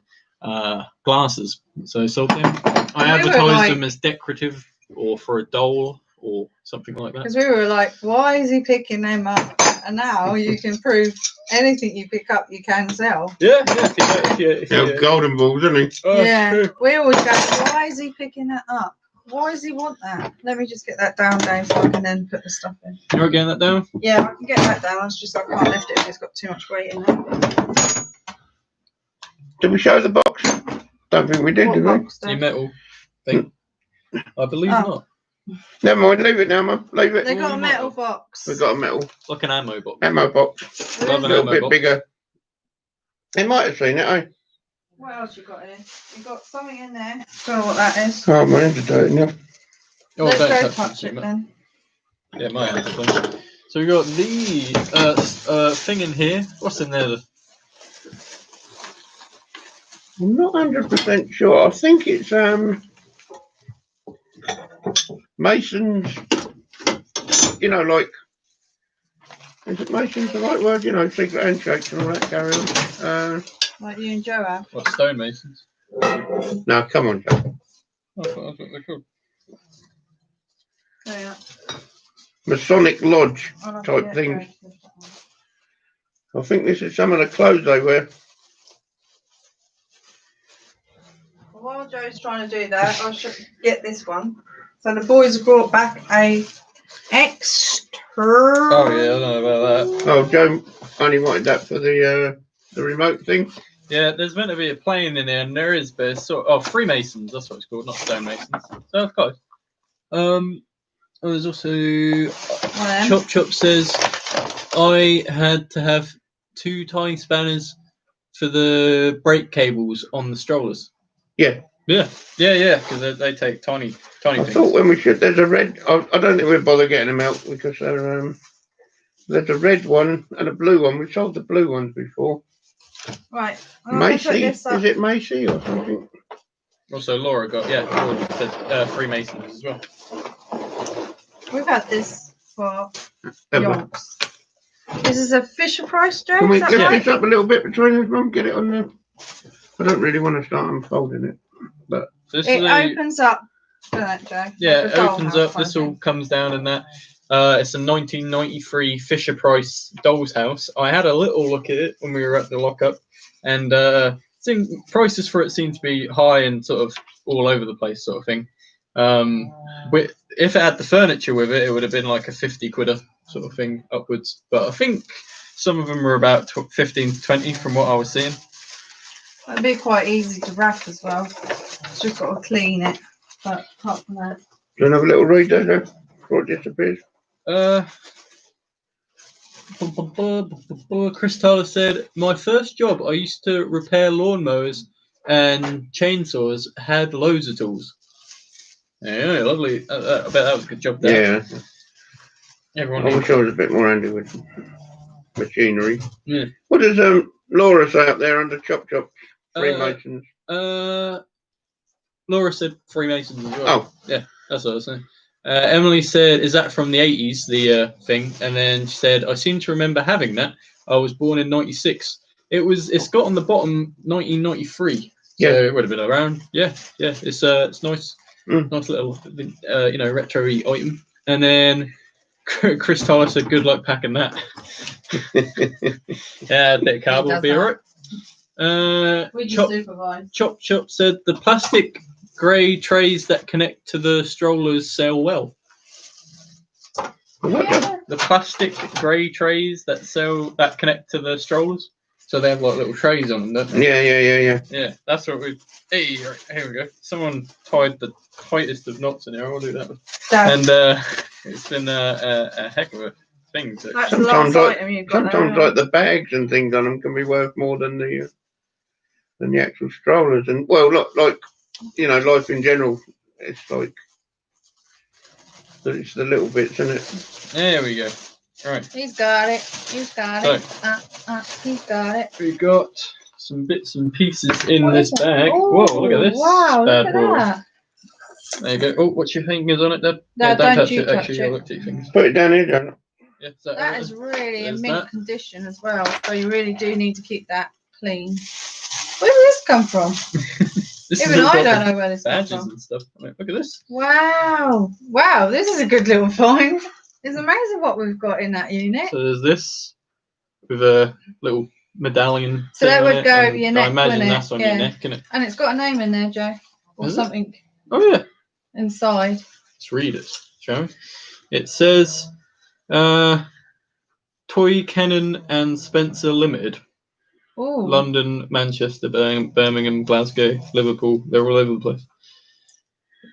glasses. So I sold them. I advertised them as decorative or for a doll or something like that. Because we were like, why is he picking them up? And now you can prove anything you pick up, you can sell. Yeah. They're golden balls, isn't he? Oh, yeah. true. We always go, why is he picking that up? Why does he want that? Let me just get that down, Dave, so I can then put the stuff in. You're getting that down? Yeah, I can get that down. It's just I can't lift it if it's got too much weight in it. Did we show the box? Don't think we did, What did we? box, Dave? Your metal thing? I believe not. Never mind, leave it now, Mum. Leave it. They got a metal box. We've got a metal Like an ammo box. box. Love A an little ammo bit box. bigger. They might have seen it, eh? What else you got in? You got something in there. Don't know what that is. Oh, my hands are dirty now. Oh, Let's don't go touch touch it then. Yeah, my hands are clean. So we got the thing in here. What's in there? I'm not 100% sure. I think it's Mason's, like, is it Mason's the right word? Secret handshakes and all that carry on. Like you and Joe have. What, stonemasons? No, come on, Joe. That's what they're called. Oh, yeah. Masonic Lodge I'll have type to thing. get those. I think this is some of the clothes they wear. While Joe's trying to do that, I should get this one. So the boys have brought back a extra. Oh yeah, I know about that. Oh, Joe only wanted that for the remote thing. Yeah, there's meant to be a plane in there, and there is, but it's Freemasons. That's what it's called, not stonemasons. So that's close. There's also Chop says I had to have 2 tiny spanners for the brake cables on the strollers. Yeah, because they take tiny I things. thought when we should, there's a red. I don't think we'd bother getting them out because they're there's a red one and a blue one. We've sold the blue ones before. Right. Macy, is it Macy or something? Also, Laura said Freemasons as well. We've had this for Ever. yonks. This is a Fisher Price, Joe. Can we Is that lift right? this up a little bit between us, Mum? Get it on there. I don't really want to start unfolding it, but So this It is opens up. Doesn't it, Joe? Yeah, Like it a opens dollhouse up. This kind all of comes down in that. It's a 1993 Fisher Price doll's house. I had a little look at it when we were at the lockup, and prices for it seem to be high and sort of all over the place, sort of thing. If it had the furniture with it, it would have been like a 50 quid sort of thing upwards. But I think some of them were about 15 to 20 from what I was seeing. It'd be quite easy to wrap as well. Just got to clean it. But apart from that, do you want to have a little read there, Joe, before it disappears? Chris Tyler said, my first job, I used to repair lawnmowers and chainsaws, had loads of tools. Yeah, lovely. I bet that was a good job there. Yeah. Everyone I wish I was a bit more handy with machinery. Yeah. What does Laura say up there under Chop Chop Freemasons? Laura said Freemasons as well. Oh. Yeah, that's what I was saying. Emily said, is that from the 80s, the thing? And then she said, I seem to remember having that. I was born in 96. It's got on the bottom 1993. Yeah. So it would have been around. Yeah. It's nice. Nice little, retro-y item. And then Chris Tyler said, good luck packing that. Yeah, a bit of cardboard will be all right. We just supervise. Chop said, the plastic grey trays that connect to the strollers sell well. Yeah. The plastic grey trays that connect to the strollers. So they have like little trays on them, don't they? Yeah. Yeah, that's what we. Hey, here we go. Someone tied the tightest of knots in here. I'll do that one. And it's been a heck of a thing. So. That's sometimes, like the bags and things on them can be worth more than the actual strollers. And well, like life in general, it's like it's the little bits, isn't it? There we go. Right. He's got it. He's got it. He's got it. We got some bits and pieces in this bag. Oh, whoa, look at this. Wow, bad look at boy. that. There you go. Oh, what's your fingers on it, Dad? No, Yeah, don't touch you it. touch Actually, it. I looked at your fingers. Put it down here, John. Yeah, That is really in There's mint that. condition as well. So you really do need to keep that clean. Where did this come from? This Even is all I got don't know where this comes badges from. and stuff. I mean, look at this. Wow. Wow, this is a good little find. It's amazing what we've got in that unit. So there's this with a little medallion. So that thing on would it, go and over your I neck, imagine wouldn't it? that's on your neck, isn't it? And it's got a name in there, Joe. Or Is it? something Oh yeah. inside. Let's read it, shall we? It says, Toy Cannon and Spencer Limited. Oh. London, Manchester, Birmingham, Glasgow, Liverpool. They're all over the place.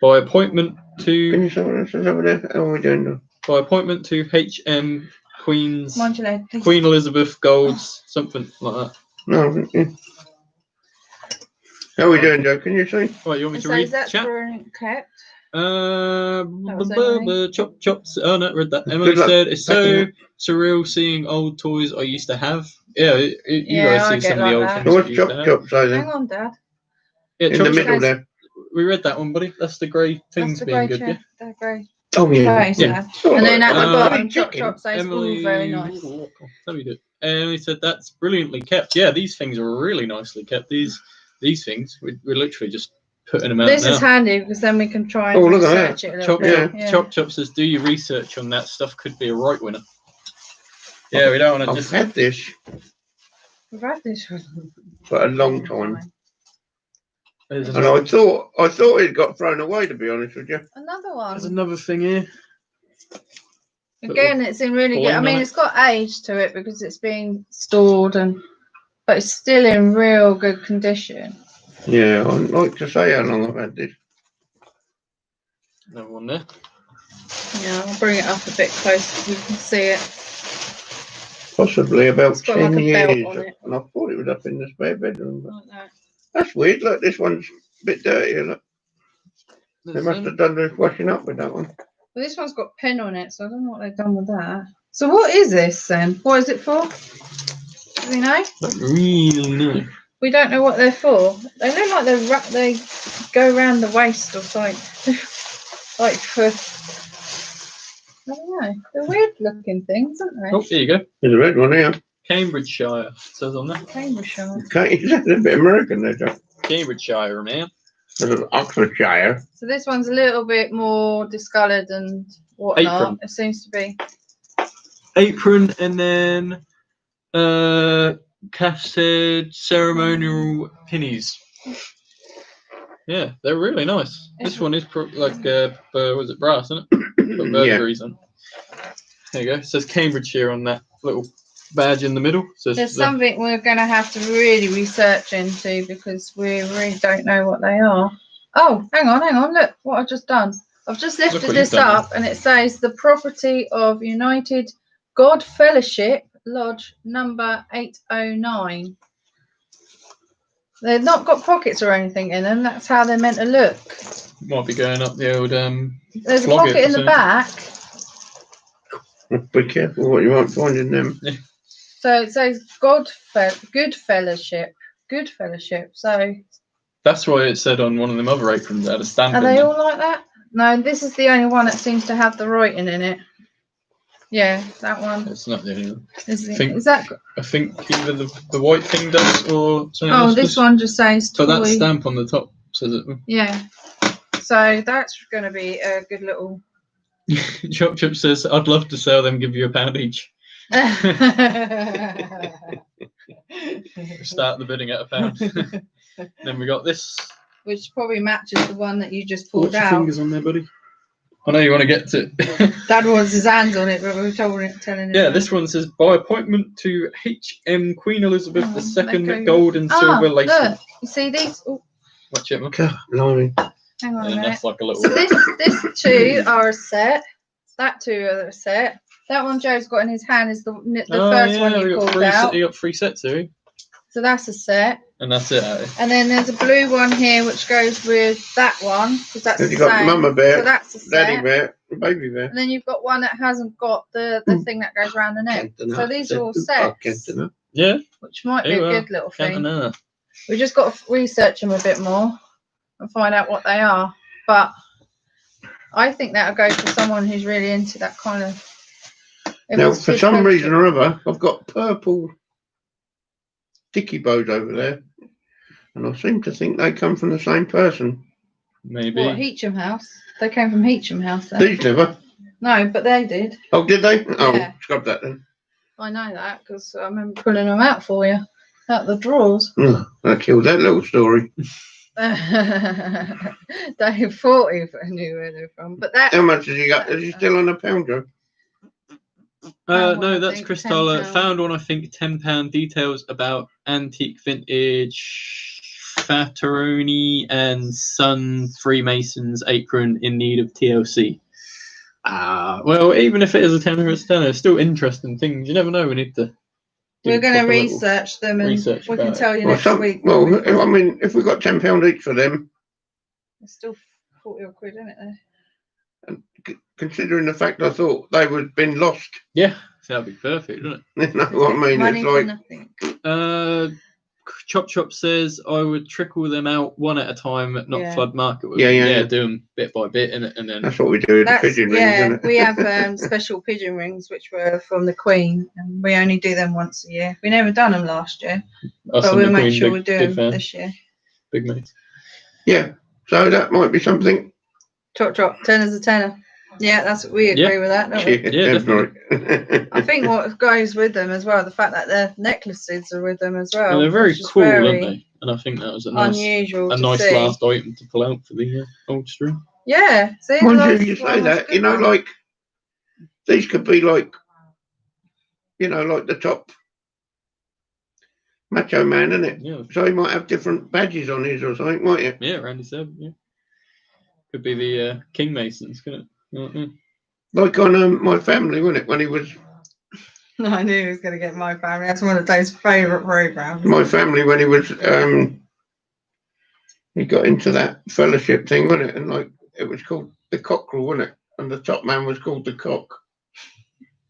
By appointment to. Can you see what this is over there? How are we doing now? By appointment to HM Queen's. Mind your leg, please. Queen Elizabeth Gold's, something like that. No. Yeah. How are we doing, Joe? Can you see? Right, you want me to So read is that chat? kept? Chops. Oh no, read that. Emily Good luck said it's so packing it. surreal seeing old toys I used to have. Yeah, you Yeah, guys I see get some of the old like things So you what's used to Chop have. Chop say Hang then? on, Dad. Yeah, In the Chops, middle there. we read that one, buddy. That's the grey things That's the being grey good. chair. They're grey. Oh yeah. Trays, Yeah. yeah. And then at the Uh, bottom, Chop chicken. Chop says, Emily, ooh, very nice. Tell me that. Emily said that's brilliantly kept. Yeah, these things are really nicely kept. These things, we're literally just putting them out This now. is handy because then we can try and Oh, look at research it a little Chop bit. Chop, Chop Chop says, do your research on that stuff. Could be a right winner. Yeah, we don't want to I've just. had this We've had this for a long time, There's and I thought it got thrown away. To be honest with you. Another one. There's another thing here. Again, it's in really good. bling I on mean, it. it's got age to it because it's been stored but it's still in real good condition. Yeah, I'd like to say how long I've had this. Another one there. Yeah, I'll bring it up a bit closer so you can see it. Possibly about It's got 10 like a belt years, on it. and I thought it was up in the spare bedroom. But Like that. that's weird. Look, this one's a bit dirty. Look. They must have done the washing up with that one. Well, this one's got pen on it, so I don't know what they've done with that. So what is this then? What is it for? Do we know? Don't really know. We don't know what they're for. They look like they go around the waist or something. Like for, I don't know. They're weird looking things, aren't they? Oh, there you go. There's a red one here. Cambridgeshire it says on there. Cambridgeshire. Okay, is that a bit American there, Joe? Cambridgeshire, man. There's an Oxfordshire. So this one's a little bit more discoloured and whatnot. Apron. It seems to be. Apron, and then Cass said ceremonial pennies. Yeah, they're really nice. This one is like was it brass, isn't it? Got burglaries on. There you go. It says Cambridgeshire on that little badge in the middle. Says There's something we're going to have to really research into because we really don't know what they are. Oh, hang on. Look what I've just done. I've just Look lifted what this you've done. up, and it says the property of United God Fellowship Lodge number 809. They've not got pockets or anything in them. That's how they're meant to look. Might be going up the old There's a flog pocket it, in the isn't it? back. Be careful what you might find in them. So it says Good Fellowship. Good Fellowship. So That's why it said on one of them other aprons that had a stamp are in they there. all like that? No, this is the only one that seems to have the writing in it. Yeah, that one. It's not the only one. Is think- that? I think either the white thing does or something Oh, else this does. one just says toy. But that stamp on the top says it. Yeah. So that's going to be a good little. Chop Chop says, I'd love to sell them, give you £1 each. Start the bidding at £1. Then we got this. Which probably matches the one that you just What's pulled your out. fingers on there, buddy? I know you want to get to it. Dad wants his hands on it, but we were telling him. Yeah, this one says, by appointment to HM Queen Elizabeth II, go. gold and silver lacing. Look, you see these? Oh, Watch it, man. God, blimey. hang on a And minute. that's like a little. So this two are a set. That two are a set. That one Joe's got in his hand is the first one you pulled out. You got 3 sets here. So that's a set. And that's it. And then there's a blue one here which goes with that one because that's Have the you got same. Mama Bear, So that's a set. Daddy Bear, and Baby Bear? And then you've got one that hasn't got the thing that goes around the neck. So these are all sets, Yeah. which might be a good little thing. Can't We just got to research them a bit more and find out what they are. But I think that'll go for someone who's really into that kind of. Now, for some reason or other, I've got purple dicky bows over there, and I seem to think they come from the same person. Maybe. What, Heacham House? They came from Heacham House then. These never. No, but they did. Oh, did they? Oh, Yeah. scrub that then. I know that because I remember pulling them out for you out the drawers. I killed that little story. Dave thought he knew where they're from, but that. How much has he got? Is he still on a pound, Joe? No, I that's think Chris £10. Tyler. Found one, I think, £10. Details about antique vintage Fatteroni and Son Freemasons apron in need of TLC. Well, even if it is a tenner, it's a tenner. It's still interesting things. You never know. We need to. We're going to research them and research we can about tell you Well, next week. I mean, if we got £10 each for them, It's still 40 odd quid, isn't it? There? considering the fact I thought they would have been lost. Yeah, that'd be perfect, wouldn't You know what I mean? Money It's for like, nothing. Chop Chop says I would trickle them out one at a time, not Yeah. flood market. Yeah. Do them bit by bit, and then that's what we do with the pigeon rings, isn't it? We have special pigeon rings which were from the Queen, and we only do them once a year. We never done them last year, us but and we'll the make Queen, sure we do big them fan, this year. big mate. Yeah, so that might be something. Chop chop, tenner's a tenner. Yeah, that's what we agree with that, don't we? Yeah, definitely. I think what goes with them as well, the fact that their necklaces are with them as well. And they're very which is cool, very aren't they? And I think that was a nice unusual. a to nice see. last item to pull out for the old stream. Yeah, see, Mind you say that, you know, like these could be like, you know, like the top macho man, isn't it? Yeah, So he might have different badges on his or something, might you? yeah, Randy said, yeah. Could be the King Masons, couldn't it? Like on My Family, wasn't it? When he was I knew he was going to get My Family. That's one of Dave's favourite programmes. My Family, when he was he got into that fellowship thing, wasn't it? And like it was called the Cockerel, wasn't it? And the top man was called the Cock.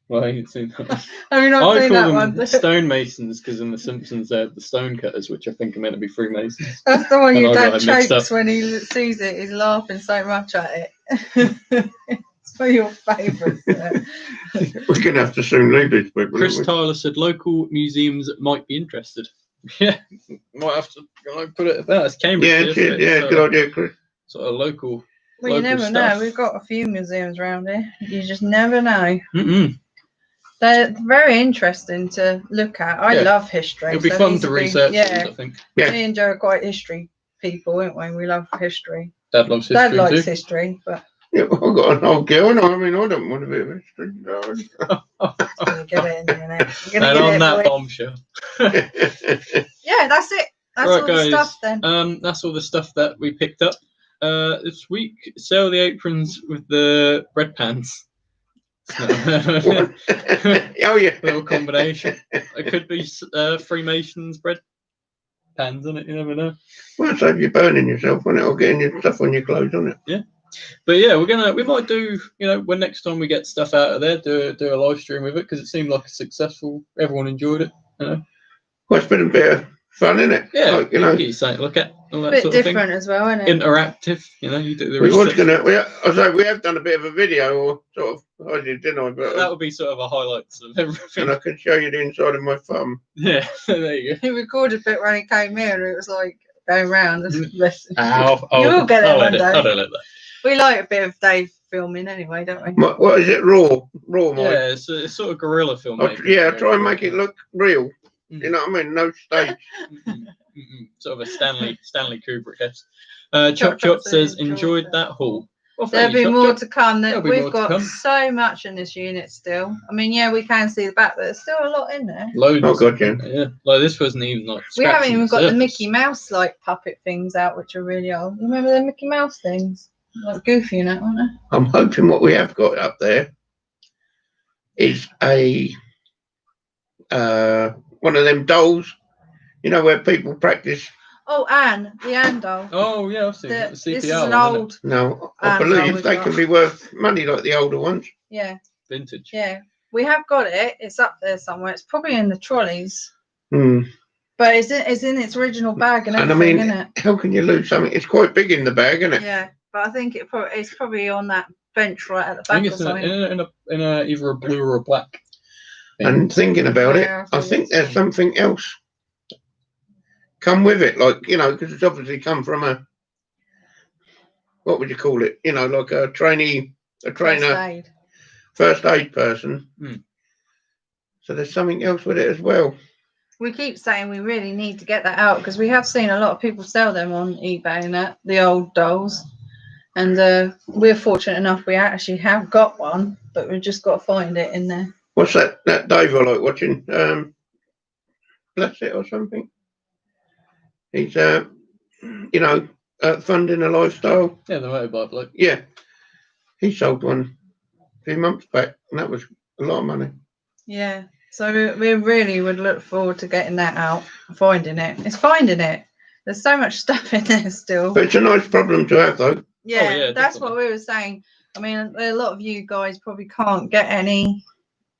Well, I ain't seen that. Have you not I seen call that them one? stonemasons because in The Simpsons they have the stone cutters, which I think are meant to be Freemasons. That's the one And your I got dad it mixed chokes up. when he sees it. He's laughing so much at it. It's one of your favourites. We're gonna have to soon leave this book. Chris We? Tyler said local museums might be interested. Yeah, might have to put it at that. It's Cambridge. Yeah, good idea, Chris. Sort of local. Well, you local never stuff. know. We've got a few museums around here. You just never know. Mm-mm. They're very interesting to look at. I Yeah. love history. It'll be so fun these to will be- research. Yeah, These, I think. Yeah. me and Joe are quite history people, aren't we? We love history. Dad loves history Dad likes too. history, but Yeah, I've got an old girl, and I mean, I don't want a bit of history. No. gonna get it in there now. You're And gonna on get that it, boy. bombshell. Yeah, that's it. That's Right, all guys. the stuff then. That's all the stuff that we picked up. This week, sell the aprons with the bread pans. Oh yeah. Little combination. It could be Freemasons bread pans, isn't it? You never know. Well, so if you're burning yourself on it or getting your stuff on your clothes on it. Yeah. But yeah, we might do, when next time we get stuff out of there, do a live stream with it, because it seemed like a successful. Everyone enjoyed it. Well, it's been a bit of fun, isn't it? Yeah, like, get you something to look at. All that bit sort of different thing. as well, isn't it? Interactive, you do the we was research. we have done a bit of a video, or sort of, I did, didn't I? But, that would be sort of a highlights of everything. and I can show you the inside of my thumb. Yeah, there you go. He recorded a bit when he came here, and it was like going round. You will get it I'll one edit day. I'll edit that. We like a bit of Dave filming anyway, don't we? What is it? Raw, Mike? Yeah, it's sort of guerrilla film. I try and make it look real. You know what I mean? No stage. Sort of a Stanley Kubrick-esque. Chop says, enjoyed that haul. Well, there'll be more to come. We've got so much in this unit still. I mean, yeah, we can see the back, but there's still a lot in there. Loads. Oh, God, yeah. Yeah. Like, this wasn't even like. We haven't even got the Mickey Mouse like puppet things out, which are really old. Remember the Mickey Mouse things? Like Goofy and that, aren't they? I'm hoping what we have got up there is a one of them dolls, where people practice. Oh, Anne, the Anne doll. Oh yeah, I've seen it. The CPR. This is an old. No, I believe they can be worth money like the older ones. Yeah. Vintage. Yeah, we have got it. It's up there somewhere. It's probably in the trolleys. But it's in its original bag and everything, I mean, isn't it? How can you lose something? It's quite big in the bag, isn't it? Yeah, but I think it's probably on that bench right at the I back think or it's something. in a either a blue or a black. And thinking about it, I think there's something else come with it, like, because it's obviously come from a, what would you call it? Like a trainer, first aid person. So there's something else with it as well. We keep saying we really need to get that out, because we have seen a lot of people sell them on eBay and that, the old dolls. And we're fortunate enough we actually have got one, but we've just got to find it in there. What's that Dave I like watching? Bless it or something. He's funding a lifestyle. Yeah, the motorbike bloke. Yeah. He sold one a few months back, and that was a lot of money. Yeah. So we really would look forward to getting that out, finding it. It's finding it. There's so much stuff in there still. But it's a nice problem to have, though. Yeah, that's definitely what we were saying. I mean, a lot of you guys probably can't get any,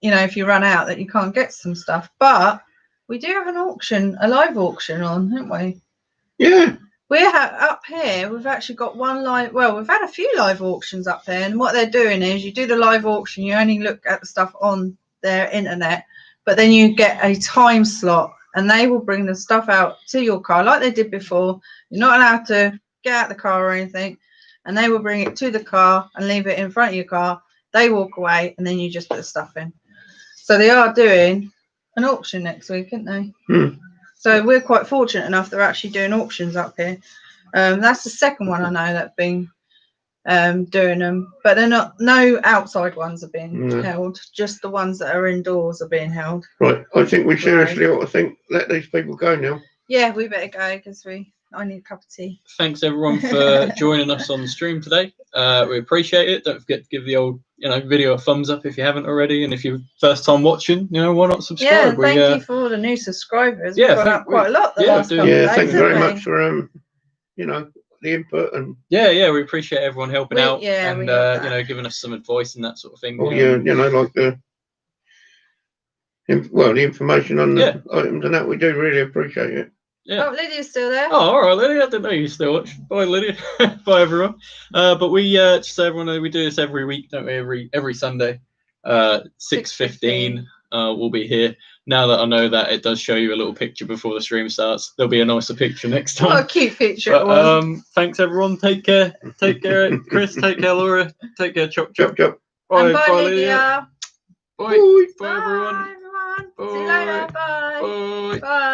if you run out, that you can't get some stuff. But we do have an auction, a live auction on, haven't we? Yeah. We're up here. We've actually got one live. Well, we've had a few live auctions up there, and what they're doing is you do the live auction. You only look at the stuff on their internet, but then you get a time slot, and they will bring the stuff out to your car like they did before. You're not allowed to get out the car or anything, and they will bring it to the car and leave it in front of your car. They walk away, and then you just put the stuff in. So they are doing an auction next week, aren't they? So we're quite fortunate enough they're actually doing auctions up here. That's the second one I know that's been doing them, but they're not. No outside ones are being held. Just the ones that are indoors are being held. Right. I think we seriously ought to let these people go now. Yeah, we better go because I need a cup of tea. Thanks everyone for joining us on the stream today. We appreciate it. Don't forget to give the old video a thumbs up if you haven't already, and if you're first time watching, why not subscribe? Yeah, thank you for all the new subscribers. Yeah, we've got up quite a lot the last couple of days. Thank you very much for the input and we appreciate everyone helping out and giving us some advice and that sort of thing. Like the information on the items and that, we do really appreciate it. Yeah. Oh, Lydia's still there. Oh, all right, Lydia. I didn't know you still watch. Bye, Lydia. Bye, everyone. But we just so everyone, we do this every week, don't we? Every Sunday, 6:15. We'll be here. Now that I know that it does show you a little picture before the stream starts, there'll be a nicer picture next time. What a cute picture it was. Thanks, everyone. Take care. Take care, Chris. Take care, Laura. Take care, Chop. Chop. Bye, Lydia. Bye. Bye, everyone. Bye, everyone. See you later. Bye. Bye.